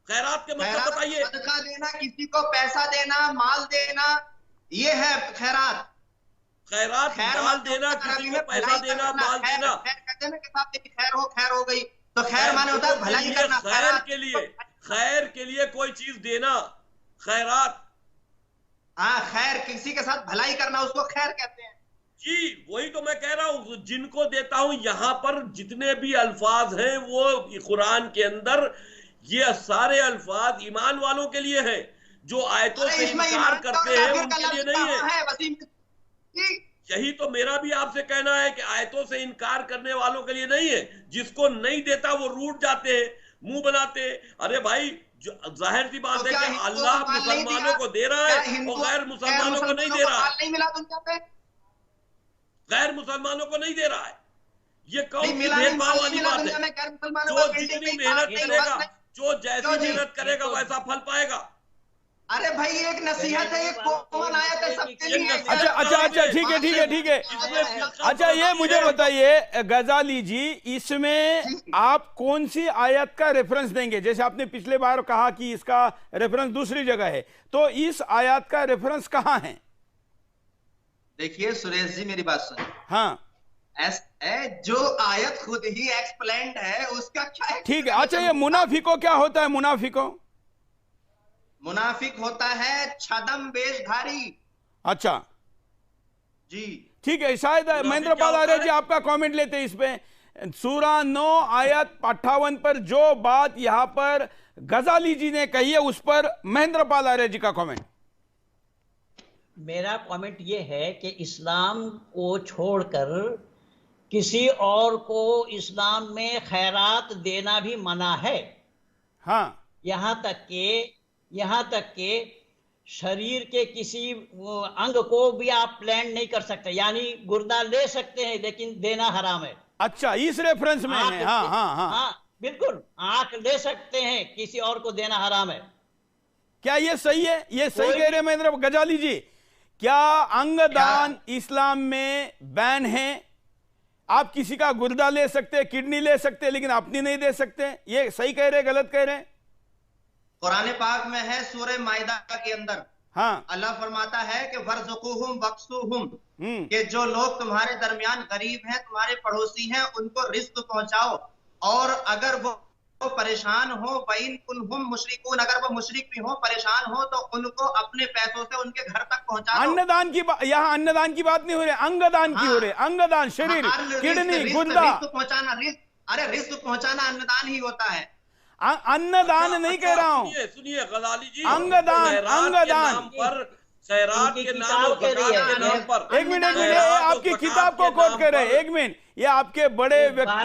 खैरात के मतलब बताइए। सदका देना, किसी को पैसा देना, माल देना, ये है खैरात। खैरात माल देना, किसी को पैसा देना, माल देना। खैर हो गई तो खैर माने होता है भलाई करना। खैर के लिए कोई चीज देना, खैरात। हाँ, खैर किसी के साथ भलाई करना, उसको खैर कहते हैं। जी वही तो मैं कह रहा हूं, जिनको देता हूं। यहाँ पर जितने भी अल्फाज हैं वो कुरान के अंदर, ये सारे अल्फाज ईमान वालों के लिए हैं। जो आयतों से इनकार करते हैं उनके लिए नहीं है। यही तो मेरा भी आपसे कहना है कि आयतों से इनकार करने वालों के लिए नहीं है। जिसको नहीं देता वो रूठ जाते हैं, मुंह बनाते हैं। अरे भाई, जाहिर सी बात है कि अल्लाह मुसलमानों को दे रहा है और गैर मुसलमानों को नहीं दे रहा है। गैर मुसलमानों को नहीं दे रहा है। ये कौन सी भेदभाव वाली बात है? जो जितनी मेहनत करेगा, जो जैसी मेहनत करेगा वैसा फल पाएगा। अरे भाई, एक नसीहत है, एक कौन आयत है सबके लिए। अच्छा, ठीक है। अच्छा, ये मुझे बताइए गजाली जी, इसमें आप कौन सी आयत का रेफरेंस देंगे? जैसे आपने पिछले बार कहा कि इसका रेफरेंस दूसरी जगह है, तो इस आयत का रेफरेंस कहाँ है? देखिए सुरेश जी, मेरी बात सुनिए। हाँ, जो आयत खुद ही एक्सप्लेन्ड है उसका क्या? ठीक है। अच्छा, ये मुनाफिको क्या होता है? मुनाफिक होता है छदम बेशधारी। अच्छा जी, ठीक है। शायद महेंद्रपाल आर्य जी आपका कमेंट लेते हैं इस पे। सूरा 9 आयत 58 पर जो बात यहां पर गजाली जी ने कही है, उस पर महेंद्रपाल आर्य जी का कमेंट। मेरा कमेंट ये है कि इस्लाम को छोड़कर किसी और को इस्लाम में खैरात देना भी मना है। हाँ, यहाँ तक के शरीर के किसी अंग को भी आप प्लान नहीं कर सकते। यानी गुर्दा ले सकते हैं लेकिन देना हराम है। अच्छा, इस रेफरेंस में है। हाँ, बिल्कुल। आंख ले सकते हैं, किसी और को देना हराम है। क्या ये सही है? ये सही कह रहे हैं महेंद्र गजाली जी? क्या अंगदान इस्लाम में बैन है? आप किसी का गुर्दा ले सकते हैं, किडनी ले सकते हैं, लेकिन अपनी नहीं दे सकते। ये सही कह रहे हैं, गलत कह रहे हैं? कुरान पाक में है, सूरह माइदा के अंदर। हाँ, अल्लाह फरमाता है कि वर्ज़ुक़ूहुम वक्सुहुम, कि जो लोग तुम्हारे दरमियान गरीब हैं, तुम्हारे पड़ोसी हैं, उनको रिज़्क़ पहुंचाओ। और अगर वो परेशान हो, वइन कुनहुम मुशरिकून, अगर वो मुशरिक भी हो, परेशान हो, तो उनको अपने पैसों से उनके घर तक पहुंचा दो। अन्नदान की यहाँ अन्नदान की बात नहीं हो रही, अंगदान की हो रही। अंगदान, शरीर, किडनी, गुर्दा पहुंचाना। रिज़्क़ पहुंचाना अन्नदान ही होता है। अन्नदान नहीं कह रहा हूँ। सुनिए गजाली जी, अंगदान पर खैरात के नाम पर। एक मिनट, आपकी किताब को कोट कर रहे हैं। एक मिनट, ये आपके बड़े व्यक्ति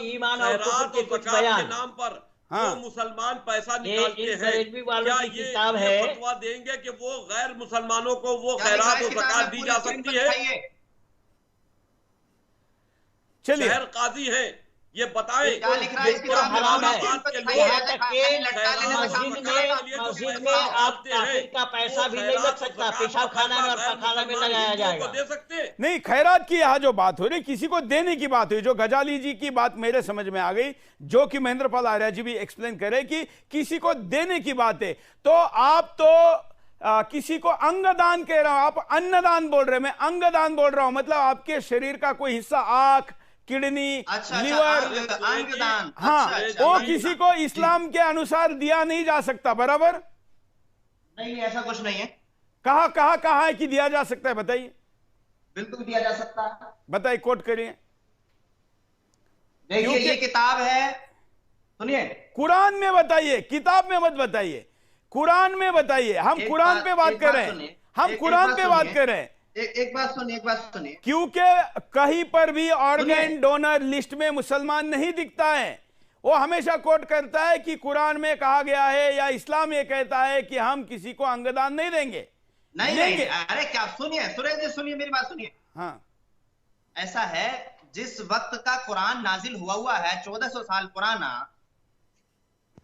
ईमान और कुफ्र के कुछ बयान नाम पर जो मुसलमान पैसा निकालते हैं, क्या ये किताब है फतवा देंगे कि वो गैर मुसलमानों को वो खैरात और ज़कात दी जा सकती है? चलिए, शहर काजी है, ये बताएं। क्या लिख रहा है इस किताब में? मस्जिद में आप काफिर का पैसा भी नहीं लग सकता, पेशाब खाना में और खाना में लगाया जाएगा। दे सकते नहीं, खैरात की यहाँ जो बात हो रही, किसी को देने की बात हुई। जो गजाली जी की बात मेरे समझ में आ गई, जो कि महेंद्रपाल आर्य जी भी एक्सप्लेन करे कि किसी को देने की बात है। तो आप तो किसी को अंगदान कह रहा हूं, आप अन्नदान बोल रहे हैं, मैं अंगदान बोल रहा हूं। मतलब आपके शरीर का कोई हिस्सा, आंख, किडनी, अच्छा, लिवर, अंगदान। हाँ, अच्छा, वो किसी को इस्लाम के अनुसार दिया नहीं जा सकता, बराबर? नहीं, ऐसा कुछ नहीं है। कहा है कि दिया जा सकता है, बताइए। बिल्कुल दिया जा सकता है। बताइए, कोट करिए। देखिए, ये किताब है, सुनिए। कुरान में बताइए, किताब में मत बताइए, कुरान में बताइए। हम कुरान पे बात कर रहे हैं, हम कुरान पे बात कर रहे हैं। एक बात सुनिए, क्योंकि कहीं पर भी ऑर्गन डोनर लिस्ट में मुसलमान नहीं दिखता है। वो हमेशा कोट करता है कि कुरान में कहा गया है या इस्लाम ये कहता है कि हम किसी को अंगदान नहीं देंगे। नहीं, अरे क्या, सुनिए सुरेश जी, सुनिए मेरी बात सुनिए। हाँ, ऐसा है, जिस वक्त का कुरान नाजिल हुआ है 1400 साल पुराना,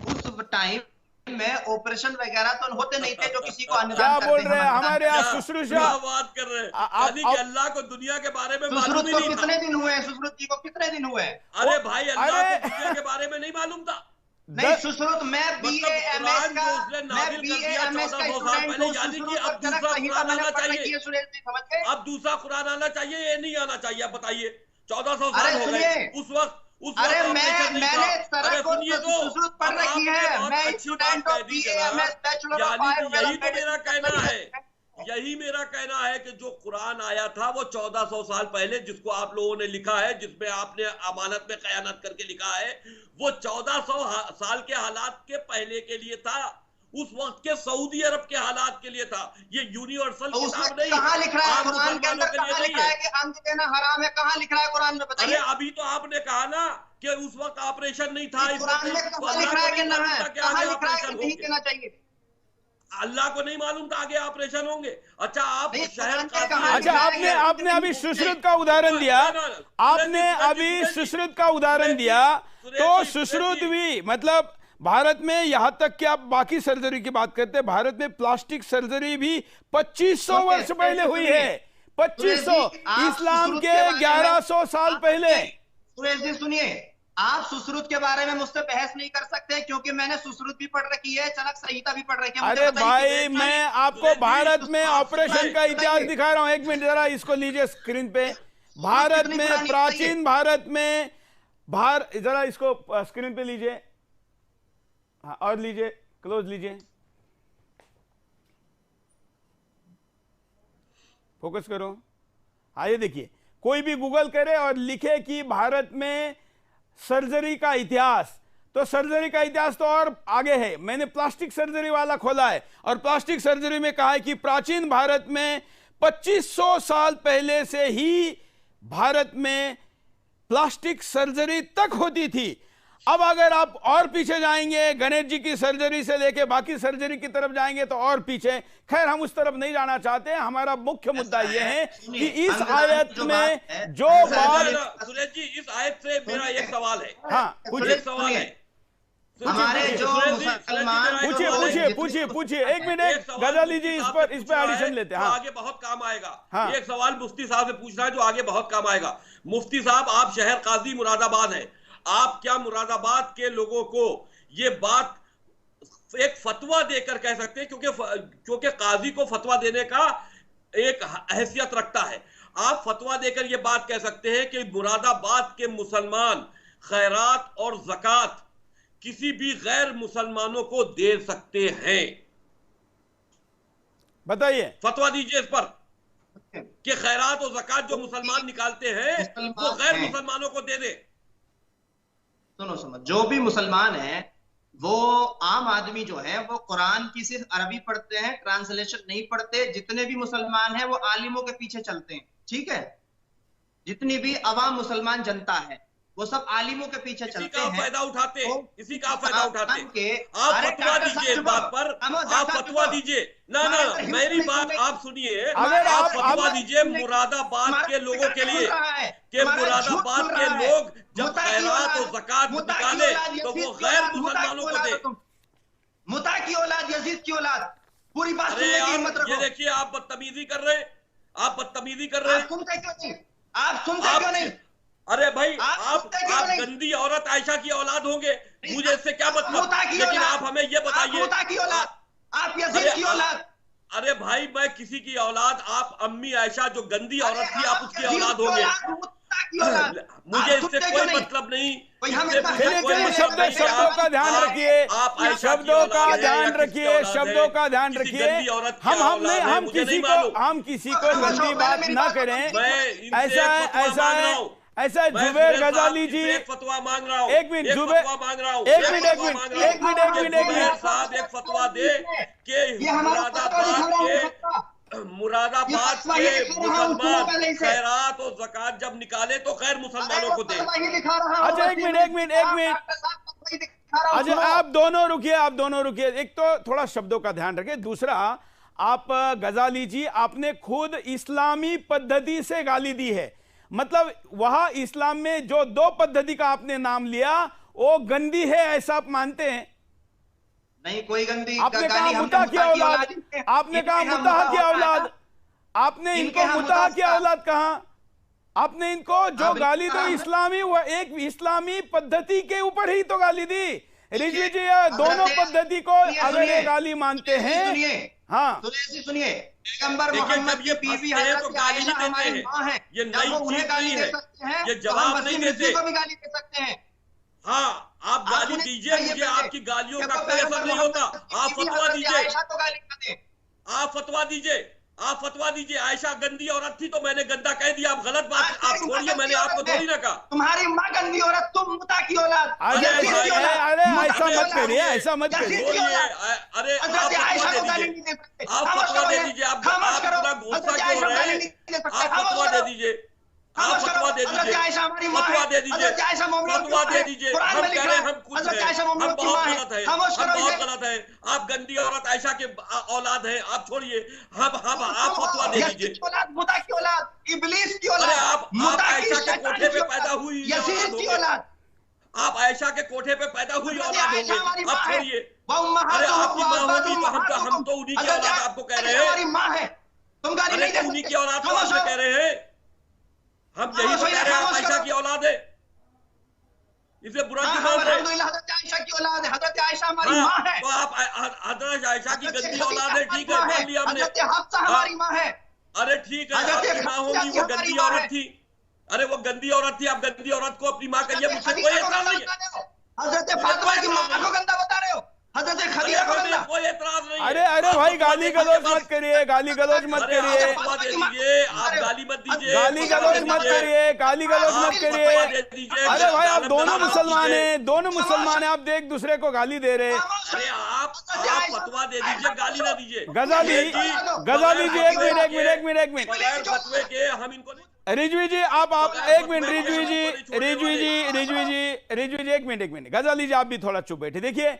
उस टाइम में ऑपरेशन वगैरह तो होते नहीं थे जो किसी को क्या बोल रहे हैं? हमारे यहाँ शुश्रूषा बात कर रहे हैं, अल्लाह को दुनिया के बारे में मालूम ही नहीं था। कितने दिन हुए? सुश्रुत जी को कितने दिन हुए? अरे भाई, अल्लाह को दुनिया के बारे में नहीं मालूम था। नहीं सुश्रुत, मैं BA-MS का स्टूडेंट हूं। अब दूसरा कुरान आना चाहिए, ये नहीं आना चाहिए? आप बताइए, 1400 साल हो गए उस वक्त। अरे मैंने तरह को सुश्रुत पढ़ रखी है। मैं स्टूडेंट हूं BA-MS बैचलर ऑफ आर्ट्स। यही तो मेरा कहना है, यही मेरा कहना है कि जो कुरान आया था वो 1400 साल पहले, जिसको आप लोगों ने लिखा है, जिसमें आपने अमानत में खयानत करके लिखा है, वो 1400 साल के हालात के पहले के लिए था। उस वक्त के सऊदी अरब के हालात के लिए था। ये यूनिवर्सल किताब नहीं। कहाँ लिख रहा है कुरान के अंदर? कहाँ लिख रहा है कि अंग देना हराम है? कहाँ लिख रहा है कुरान में? बताइए। अरे अभी तो आपने कहा ना कि उस वक्त ऑपरेशन नहीं था। कुरान में कहाँ लिख रहा है कि ना है? कहाँ लिख रहा है कि नहीं देना चाहिए? अल्लाह को नहीं मालूम था आगे ऑपरेशन होंगे। अच्छा, आप शहर अच्छा, आपने अभी सुश्रुत का उदाहरण दिया, आपने अभी सुश्रुत का उदाहरण दिया, तो सुश्रुत भी मतलब भारत में, यहां तक कि आप बाकी सर्जरी की बात करते हैं, भारत में प्लास्टिक सर्जरी भी 2500 वर्ष पहले हुई है। 2500, इस्लाम के 1100 साल पहले। सुरेश जी सुनिए, आप सुश्रुत के बारे में मुझसे बहस नहीं कर सकते, क्योंकि मैंने सुश्रुत भी पढ़ रखी है, चनक संहिता भी पढ़ रखी है। अरे भाई, मैं आपको भारत में ऑपरेशन का इतिहास दिखा रहा हूं। एक मिनट, जरा इसको लीजिए स्क्रीन पे। भारत में, प्राचीन भारत में, जरा इसको स्क्रीन पे लीजिए। हाँ, और लीजिए, क्लोज लीजिए, फोकस करो। हाँ, ये देखिए, कोई भी गूगल करे और लिखे कि भारत में सर्जरी का इतिहास, तो सर्जरी का इतिहास तो और आगे है। मैंने प्लास्टिक सर्जरी वाला खोला है, और प्लास्टिक सर्जरी में कहा है कि प्राचीन भारत में 2500 साल पहले से ही भारत में प्लास्टिक सर्जरी तक होती थी। अब अगर आप और पीछे जाएंगे, गणेश जी की सर्जरी से लेके बाकी सर्जरी की तरफ जाएंगे तो और पीछे। खैर, हम उस तरफ नहीं जाना चाहते। हमारा मुख्य मुद्दा यह है कि इस आयत में जो बात, सुरेश जी, इस आयत से मेरा एक सवाल है। हाँ, पूछिए, सवाल है हमारे जो मुसलमान, पूछिए। एक मिनट, गजाली जी, इस पर एडिशन लेते हैं। आगे बहुत काम आएगा। एक सवाल मुफ्ती साहब से पूछना है जो आगे बहुत काम आएगा। मुफ्ती साहब, आप शहर काजी मुरादाबाद है, आप क्या मुरादाबाद के लोगों को ये बात एक फतवा देकर कह सकते हैं? क्योंकि काजी को फतवा देने का एक हैसियत रखता है। आप फतवा देकर ये बात कह सकते हैं कि मुरादाबाद के मुसलमान खैरात और ज़कात किसी भी गैर मुसलमानों को दे सकते हैं? बताइए, फतवा दीजिए इस पर कि खैरात और ज़कात जो मुसलमान निकालते हैं वो गैर मुसलमानों को दे दे। सुनो, जो भी मुसलमान है, वो आम आदमी जो है, वो कुरान की सिर्फ अरबी पढ़ते हैं, ट्रांसलेशन नहीं पढ़ते। जितने भी मुसलमान हैं वो आलिमों के पीछे चलते हैं, ठीक है? जितनी भी अवाम मुसलमान जनता है वो सब आलिमों के पीछे चलते हैं, फायदा उठाते, इसी का फायदा उठाते। आप फतवा दीजिए इस बात पर, आप फतवा दीजिए। ना, मेरी बात आप सुनिए। अगर आप फतवा दीजिए मुरादाबाद के लोगों के लिए कि मुरादाबाद के लोग जब खैरात और ज़कात निकाले तो वो गैर मुसलमानों को दे। मुता की औलाद, यजीद की औलाद, पूरी बात सुनने की हिम्मत रखो। ये देखिए, आप बदतमीजी कर रहे हैं, आप बदतमीजी कर रहे हैं। आप सुनते क्यों नहीं? अरे भाई, आप गंदी औरत आयशा की औलाद होंगे, मुझे इससे क्या मतलब? लेकिन आप हमें ये बताइए, आप यजीद की औलाद। अरे भाई, मैं किसी की औलाद, आप अम्मी आयशा जो गंदी औरत थी, आप उसकी औलाद होंगे। मुझे इससे कोई मतलब नहीं। चलिए शब्दों का ध्यान रखिए, शब्दों का ध्यान रखिए, शब्दों का ध्यान रखिए। हम किसी को गंदी बात ना करें। ऐसा जुबैर गजाली जी, फतवा मांग रहा हूँ, एक मिनट जुबैर मांग रहा हूँ, एक मिनट साहब एक फतवा दे कि मुरादाबाद के मुसलमान खैरात और ज़कात जब निकाले तो खैर मुसलमानों को दे। अच्छा एक मिनट अच्छा आप दोनों रुकिए। एक तो थोड़ा शब्दों का ध्यान रखिए, दूसरा आप गजाली जी आपने खुद इस्लामी पद्धति से गाली दी है, मतलब वहां इस्लाम में जो दो पद्धति का आपने नाम लिया वो गंदी है, ऐसा आप मानते हैं? नहीं, कोई गंदी। आपने कहा मुता की औलाद, आपने कहा मुता की औलाद, आपने इनको मुता की औलाद कहा, आपने इनको जो गाली दो इस्लामी, वो एक इस्लामी पद्धति के ऊपर ही तो गाली दी। रिजवी जी दोनों पद्धति को अगर ये गाली मानते हैं, हाँ सुनिए, पैगंबर मोहम्मद की बीवी हज़रत आयशा हमारी मां है, ये नई चीज नहीं है, ये जवाब नहीं देते, को भी गाली दे सकते हैं। हाँ आप गाली दीजिए, मुझे आपकी गालियों का कोई असर नहीं होता। आप फतवा दीजिए, आप फतवा दीजिए। आयशा गंदी औरत थी तो मैंने गंदा कह दिया, आप गलत बात आप छोड़िए, मैंने आपको थोड़ी ना कहा तुम्हारी माँ गंदी औरत, तुम मुता की औलाद। अरे ऐसा मत करिए, ऐसा मत करिए। अरे आप फतवा दे दीजिए, आप पूरा गुस्सा क्यों हो रहे हैं? आप फतवा दे दीजिए, आप फतवा दे दीजिए, फतवा दे दीजिए, फतवा दे दीजिए। हम कह रहे हैं हम कुछ हैं, हम बहुत गलत है, हम बहुत गलत है। आप गंदी औरत आयशा के औलाद है, आप छोड़िए, हम आप फतवा दे दीजिए। मुता की औलाद, इब्लीस की औलाद, आप आयशा के कोठे पे पैदा हुई औलाद, आप आयशा के कोठे पे पैदा हुई औलाद होंगे, आप छोड़िए। अरे आपकी माँ होगी तो हम तो उन्हीं की औलाद आपको कह रहे हैं, अरे उन्हीं की औलाद को आपसे कह रहे हैं, हम यही तो कह रहे हैं, आप आयशा की औलाद है, इसे बुरा क्यों मान रहे हैं? आयशा की औलाद है, हज़रत आयशा हमारी मां है। तो आप हज़रत आयशा की गंदी औलाद है, ठीक है, मान लिया हमने। हफ्सा हमारी मां है। अरे ठीक है, आपकी मां होगी, वो गंदी औरत थी, अरे वो गंदी औरत थी, आप गंदी औरत को अपनी मां कहिए, मुझसे कोई एतराज नहीं है। हज़रत फातिमा की मां को गंदा बता रहे हो, हज़रत खदीजा को गंदा, कोई एतराज नहीं। अरे भाई गाली गलौज मत करिए, गाली गलौज मत करिए, आप गाली मत दीजिए, गाली गलौज मत करिए, गाली गलौज मत करिए। अरे भाई आप दोनों मुसलमान हैं, आप एक दूसरे को गाली दे रहे हैं। अरे आप फतवा दे दीजिए, गाली ना दीजिए। गजाली जी एक मिनट फतवे के हम इनको रिजवी जी आप एक मिनट, रिजवी जी एक मिनट, गजाली जी आप भी थोड़ा चुप बैठे। देखिए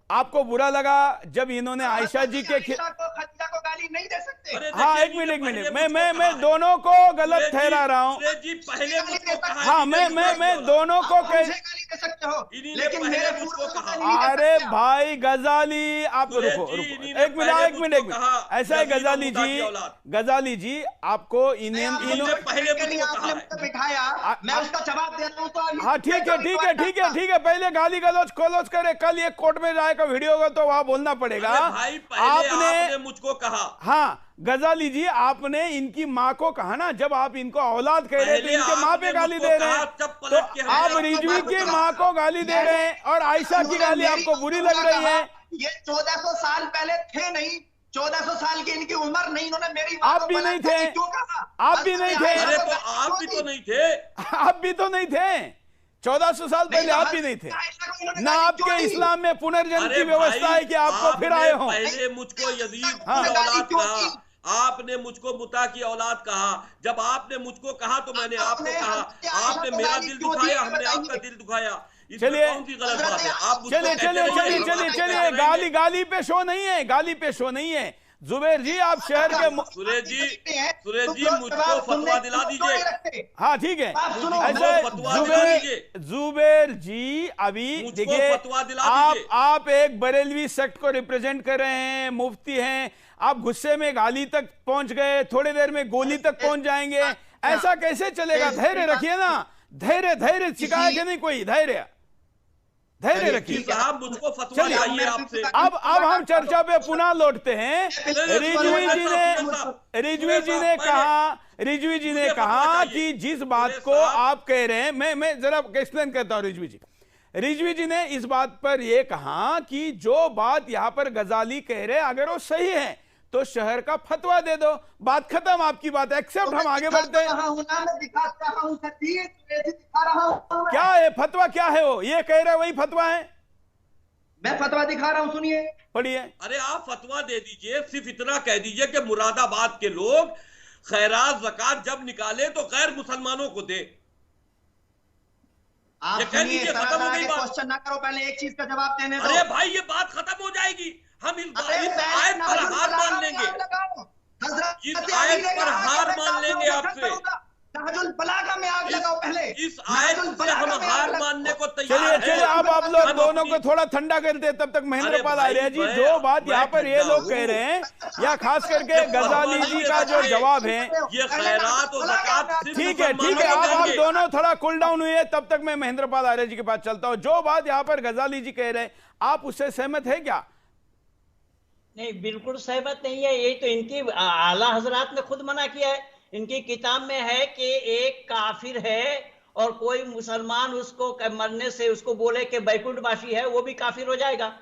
आपको बुरा लगा जब इन्होंने आयशा जी के खदीजा को गाली नहीं दे सकते। हाँ एक मिनट मैं दोनों को गलत ठहरा रहा हूँ। हाँ मैं दोनों को गाली दे सकते हो, लेकिन मेरे अरे भाई गजाली आप रुको एक मिनट ऐसा है गजाली जी आपको बिठाया, मैं उसका जवाब दे रहा हूँ। तो हाँ ठीक है, पहले गाली गलौज खोलोज करे, कल ये कोर्ट में जाएगा वीडियो होगा तो वहां बोलना पड़ेगा। आपने मुझको कहा, हाँ गजाली जी आपने इनकी माँ को कहा ना, जब आप इनको औलाद कह रहे थे इनके माँ पे गाली दे रहे हैं, तो आप रिजवी की माँ को गाली दे रहे हैं और आयशा की गाली आपको बुरी लग रही है। ये 1400 साल पहले थे नहीं, 1400 साल की इनकी उम्र नहीं, इन्होंने मेरी आप भी नहीं थे, आप भी नहीं थे, आप भी तो नहीं थे, आप भी तो नहीं थे, 1400 साल पहले आप भी नहीं थे ना। आपके इस्लाम में पुनर्जन्म की व्यवस्था है कि आपको फिर आए हो। पहले मुझको यजीद की औलाद कहा, आपने मुझको मुता की औलाद कहा, जब आपने मुझको कहा तो मैंने आपको कहा, आपने मेरा दिल दुखाया, हमने आपका दिल दुखाया, चलिए कौन सी गलत बात है? आप चलिए गाली पे शो नहीं है। जुबैर जी आप शहर के सुरेश जी मुझको फतवा दिला दीजिए। हाँ ठीक है, ऐसे जुबैर जी अभी देखिए आप एक बरेलवी सेक्ट को रिप्रेजेंट कर रहे हैं, मुफ्ती हैं, आप गुस्से में गाली तक पहुंच गए, थोड़ी देर में गोली तक पहुंच जाएंगे, ऐसा कैसे चलेगा? धैर्य रखिए ना, धैर्य सिखाया कि नहीं कोई? धैर्य रखिए। चलिए अब हम चर्चा पे पुनः लौटते हैं। रिजवी जी ने कहा रिजवी जी ने कहा कि जिस बात को आप कह रहे हैं, मैं जरा एक्सप्लेन करता हूं। रिजवी जी ने इस बात पर यह कहा कि जो बात यहां पर गजाली कह रहे हैं अगर वो सही है तो शहर का फतवा दे दो, बात खत्म, आपकी बात एक्सेप्ट, हम आगे बढ़ते हैं। क्या है फतवा, क्या है वो ये कह रहे हैं वही फतवा है? मैं फतवा दिखा रहा हूं, सुनिए, पढ़िए। अरे आप फतवा दे दीजिए, सिर्फ इतना कह दीजिए कि मुरादाबाद के लोग खैरात ज़कात जब निकाले तो गैर मुसलमानों को दे। आप सुनिए, क्वेश्चन ना करो, पहले एक चीज का जवाब देने दो। अरे भाई ये बात खत्म हो जाएगी, हम इस आयत पर हार मान लेंगे, इस आयत पर हार मान लेंगे आपसे, बलागा में आग लगाओ पहले, इस आयत से हम हार मानने को तैयार हैं। चलिए अब आप लोग दोनों को थोड़ा ठंडा करते हैं, तब तक महेंद्र पाल आर्य जी जो बात यहाँ पर ये लोग कह रहे हैं, या खास करके गजाली जी का जो जवाब है, ये खैरात और ज़कात, ठीक है आप दोनों थोड़ा कूल डाउन हुए, तब तक मैं महेंद्र पाल आर्य जी के पास चलता हूं। जो बात यहाँ पर गजाली जी कह रहे हैं, आप उससे सहमत है क्या? नहीं, बिल्कुल सहमत नहीं है। ये तो इनकी आला हजरात ने खुद मना किया है, इनकी किताब में है कि एक काफिर है और कोई मुसलमान उसको मरने से उसको बोले कि बैकुंठवासी है, वो भी काफिर हो जाएगा।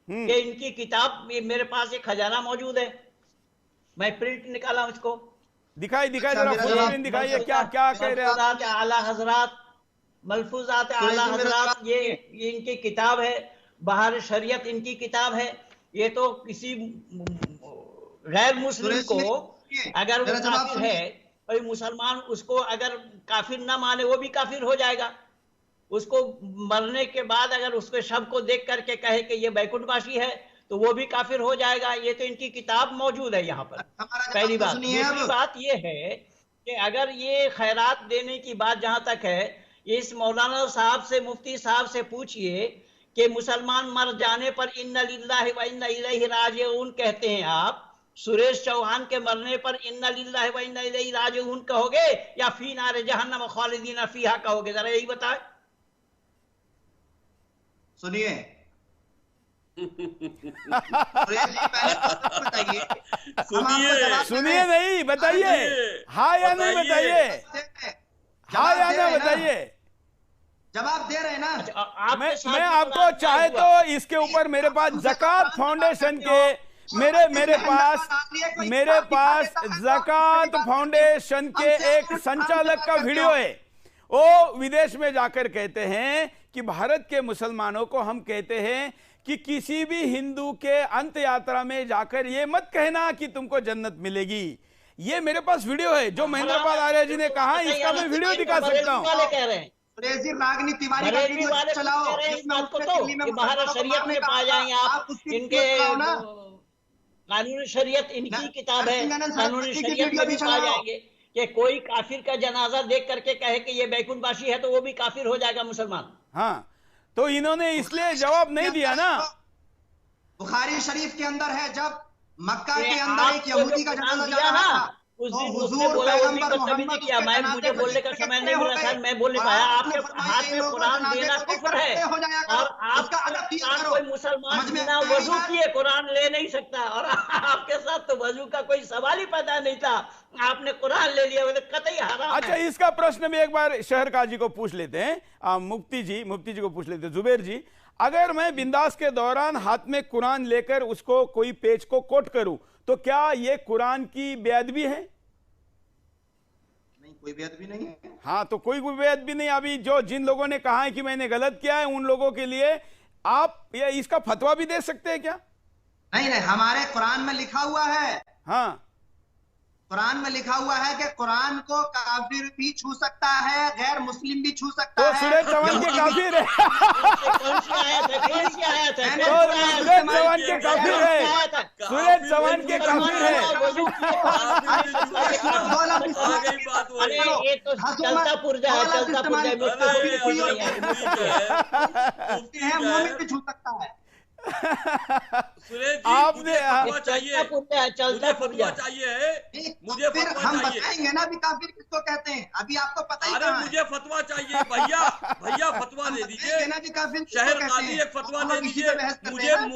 ये इनकी किताब, मेरे पास एक खजाना मौजूद है, मैं प्रिंट निकाला उसको, दिखाई जरा फुल स्क्रीन दिखाइए, क्या कह रहे हैं आला हजरात, मलफूजात आला हजरात, ये इनकी किताब है, बहार शरीयत इनकी किताब है। ये तो किसी गैर मुस्लिम को अगर वो काफिर है, कोई मुसलमान उसको अगर काफिर ना माने वो भी काफिर हो जाएगा। उसको मरने के बाद अगर उसके शव को देख करके कहे कि ये बैकुंठवासी है तो वो भी काफिर हो जाएगा। ये तो इनकी किताब मौजूद है यहाँ पर, पहली बात। दूसरी बात ये है कि अगर ये खैरात देने की बात जहां तक है, इस मौलाना साहब से, मुफ्ती साहब से पूछिए कि मुसलमान मर जाने पर इन्ना लिल्लाहि व इन्ना इलैहि राजिऊन कहते हैं आप, सुरेश चौहान के मरने पर इन्ना लिल्लाहि व इन्ना इलैहि राजिऊन कहोगे या फी नार जहन्नम खालिदीन फीहा कहोगे? जरा यही बताएं। सुनिए सुनिए नहीं, बताइए, हाँ या नहीं बताइए, हाँ या नहीं बताइए। जवाब दे रहे हैं ना? मैं आपको चाहे तो इसके ऊपर मेरे पास ज़कात फाउंडेशन के मेरे पास ज़कात फाउंडेशन के एक संचालक का वीडियो है। वो विदेश में जाकर कहते हैं कि भारत के मुसलमानों को हम कहते हैं कि किसी भी हिंदू के अंत यात्रा में जाकर ये मत कहना कि तुमको जन्नत मिलेगी। ये मेरे पास वीडियो है जो महेंद्र पाल आर्य जी ने कहा, इसका मैं वीडियो दिखा सकता हूँ। रागनी तिवारी का वीडियो चलाओ, बाहर शरीयत में पा जाएंगे आप, इनके कानूनी शरीयत इनकी किताब है, कानूनी शरीयत में भी पा जाएंगे कि कोई काफिर का जनाजा देख करके कहे कि ये बैकुंठवासी है तो वो भी काफिर हो जाएगा मुसलमान। हाँ, तो इन्होंने इसलिए जवाब नहीं दिया ना। बुखारी शरीफ के अंदर है, जब मक्का के अंदर एक यहूदी का जनाजा जा रहा था, उस दिन उसने बोला, वो भी बदतमीजी नहीं किया। मैं, मुझे बोलने का समय नहीं मिला था, मैं बोल नहीं पाया। आपके हाथ में कुरान देना कुफ्र है और आपका कोई मुसलमान बिना वजू किए कुरान ले नहीं सकता, और आपके साथ तो वजू का कोई सवाल ही पैदा नहीं था, आपने कुरान ले लिया, वो कतई हराम है। अच्छा, इसका प्रश्न भी एक बार शहर काजी को पूछ लेते हैं, मुफ्ती जी को पूछ लेते हैं। जुबैर जी, अगर मैं बिंदास के दौरान हाथ में कुरान लेकर उसको कोई पेज को कोट करूं तो क्या ये कुरान की बेअदबी है? नहीं, कोई बेअदबी नहीं है। हाँ, तो कोई बेअदबी नहीं। अभी जो जिन लोगों ने कहा है कि मैंने गलत किया है, उन लोगों के लिए आप ये इसका फतवा भी दे सकते हैं क्या? नहीं, हमारे कुरान में लिखा हुआ है। हाँ, कुरान में लिखा हुआ है कि कुरान को काफिर भी छू सकता है, गैर मुस्लिम भी छू सकता है। तो सुरेश चौहान के काफिर है, सुरेश चौहान के काफिर है, सुरेश चौहान के काफिर है। अरे ये तो चलता पुर्जा है, चलता पुर्जा मोमिन भी छू सकता है। सुरेश जी, आपने फतवा चाहिए, चलता फतवा चाहिए है, मुझे फिर फतवा हम चाहिए। बताएंगे ना अभी काफिर किसको कहते हैं, अभी आपको पता ही अरे कहाँ है। मुझे फतवा चाहिए भैया, भैया फतवा दे दीजिए। ना कि काफिर किसको शहर कहते काजी हैं। एक फतवा हम दे इसी दीजिए। पे बहस कर रहे मुझे हैं ना।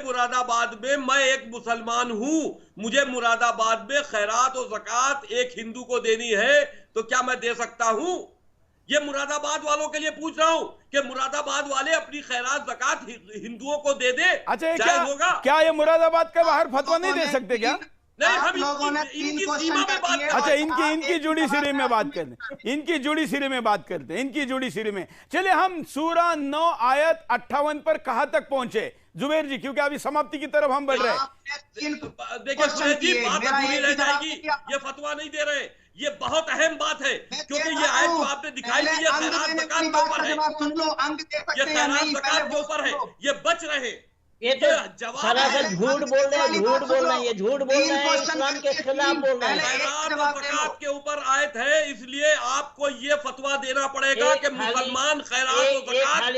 मुरादाबाद में मैं एक मुसलमान हूँ, मुझे मुरादाबाद में खैरात और ज़कात एक हिंदू को देनी है, तो क्या मैं दे सकता हूँ? ये मुरादाबाद वालों के लिए पूछ रहा हूँ कि मुरादाबाद वाले अपनी खैरात ज़कात हिंदुओं को दे दे। अच्छा, ये जायज़ होगा? क्या ये मुरादाबाद के बाहर फतवा नहीं दे सकते क्या? नहीं, हम लोगों ने इनकी 3 सीमा में बात कर अच्छा, रहे हैं। इनकी जुड़ी सिरे में बात करते हैं, इनकी जुड़ी सिरे में बात करते हैं, इनकी जुड़ी सिरे में। चलिए हम सूरा 9 आयत 58 पर कहां तक पहुंचे जुबैर जी, क्योंकि अभी समाप्ति की तरफ हम बढ़ रहे हैं। देखिए सुरेश जी, बात अधूरी रह जाएगी, ये फतवा नहीं दे रहे। ये बहुत अहम बात है, क्योंकि ये आयत जो आपने दिखाई थी, ये खैरात ज़कात के ऊपर है, सुन लो, अंग दे सकते ये हैं या खैरात नहीं, ज़कात के पहले ऊपर है, ये बच रहे। ये तो जवाब सरासर है। झूठ बोल रहे हैं, झूठ बोल रहे हैं, ये झूठ बोल रहे हैं, इस्लाम के खिलाफ बोल रहे हैं। खैरात और ज़कात के ऊपर आयत है, इसलिए आपको ये फतवा देना पड़ेगा कि मुसलमान खैरात और ज़कात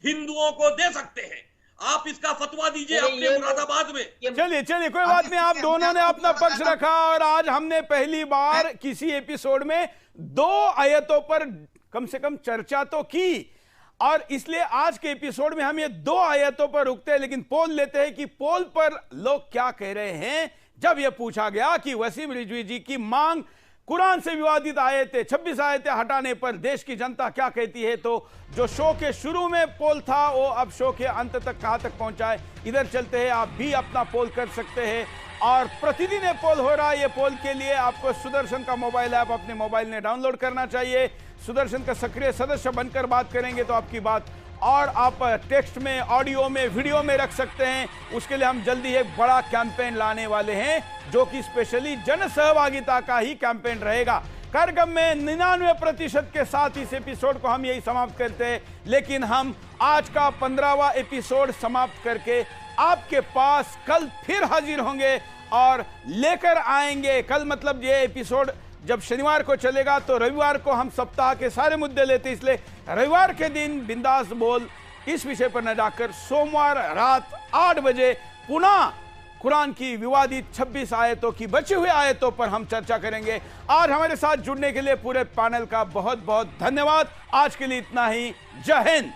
हिंदुओं को दे सकते हैं। आप इसका फतवा दीजिए अपने मुरादाबाद में। चलिए चलिए, कोई बात नहीं, आप दोनों ने अपना पक्ष रखा और आज हमने पहली बार किसी एपिसोड में 2 आयतों पर कम से कम चर्चा तो की, और इसलिए आज के एपिसोड में हम ये 2 आयतों पर रुकते हैं, लेकिन पोल लेते हैं कि पोल पर लोग क्या कह रहे हैं। जब यह पूछा गया कि वसीम रिजवी जी की मांग कुरान से विवादित आयतें 26 आयतें हटाने पर देश की जनता क्या कहती है, तो जो शो के शुरू में पोल था वो अब शो के अंत तक कहां तक पहुंचा है। इधर चलते हैं, आप भी अपना पोल कर सकते हैं और प्रतिदिन ये पोल हो रहा है। ये पोल के लिए आपको सुदर्शन का मोबाइल ऐप अपने मोबाइल में डाउनलोड करना चाहिए। सुदर्शन का सक्रिय सदस्य बनकर बात करेंगे तो आपकी बात और आप टेक्स्ट में, ऑडियो में, वीडियो में रख सकते हैं। उसके लिए हम जल्दी एक बड़ा कैंपेन लाने वाले हैं जो कि स्पेशली जन सहभागिता का ही कैंपेन रहेगा। कार्यक्रम में 99% के साथ इस एपिसोड को हम यही समाप्त करते हैं, लेकिन हम आज का 15वां एपिसोड समाप्त करके आपके पास कल फिर हाजिर होंगे और लेकर आएंगे। कल मतलब ये एपिसोड जब शनिवार को चलेगा तो रविवार को हम सप्ताह के सारे मुद्दे लेते, इसलिए रविवार के दिन बिंदास बोल इस विषय पर न जाकर सोमवार रात 8 बजे पुनः कुरान की विवादित 26 आयतों की बची हुई आयतों पर हम चर्चा करेंगे। आज हमारे साथ जुड़ने के लिए पूरे पैनल का बहुत बहुत धन्यवाद। आज के लिए इतना ही। जय हिंद।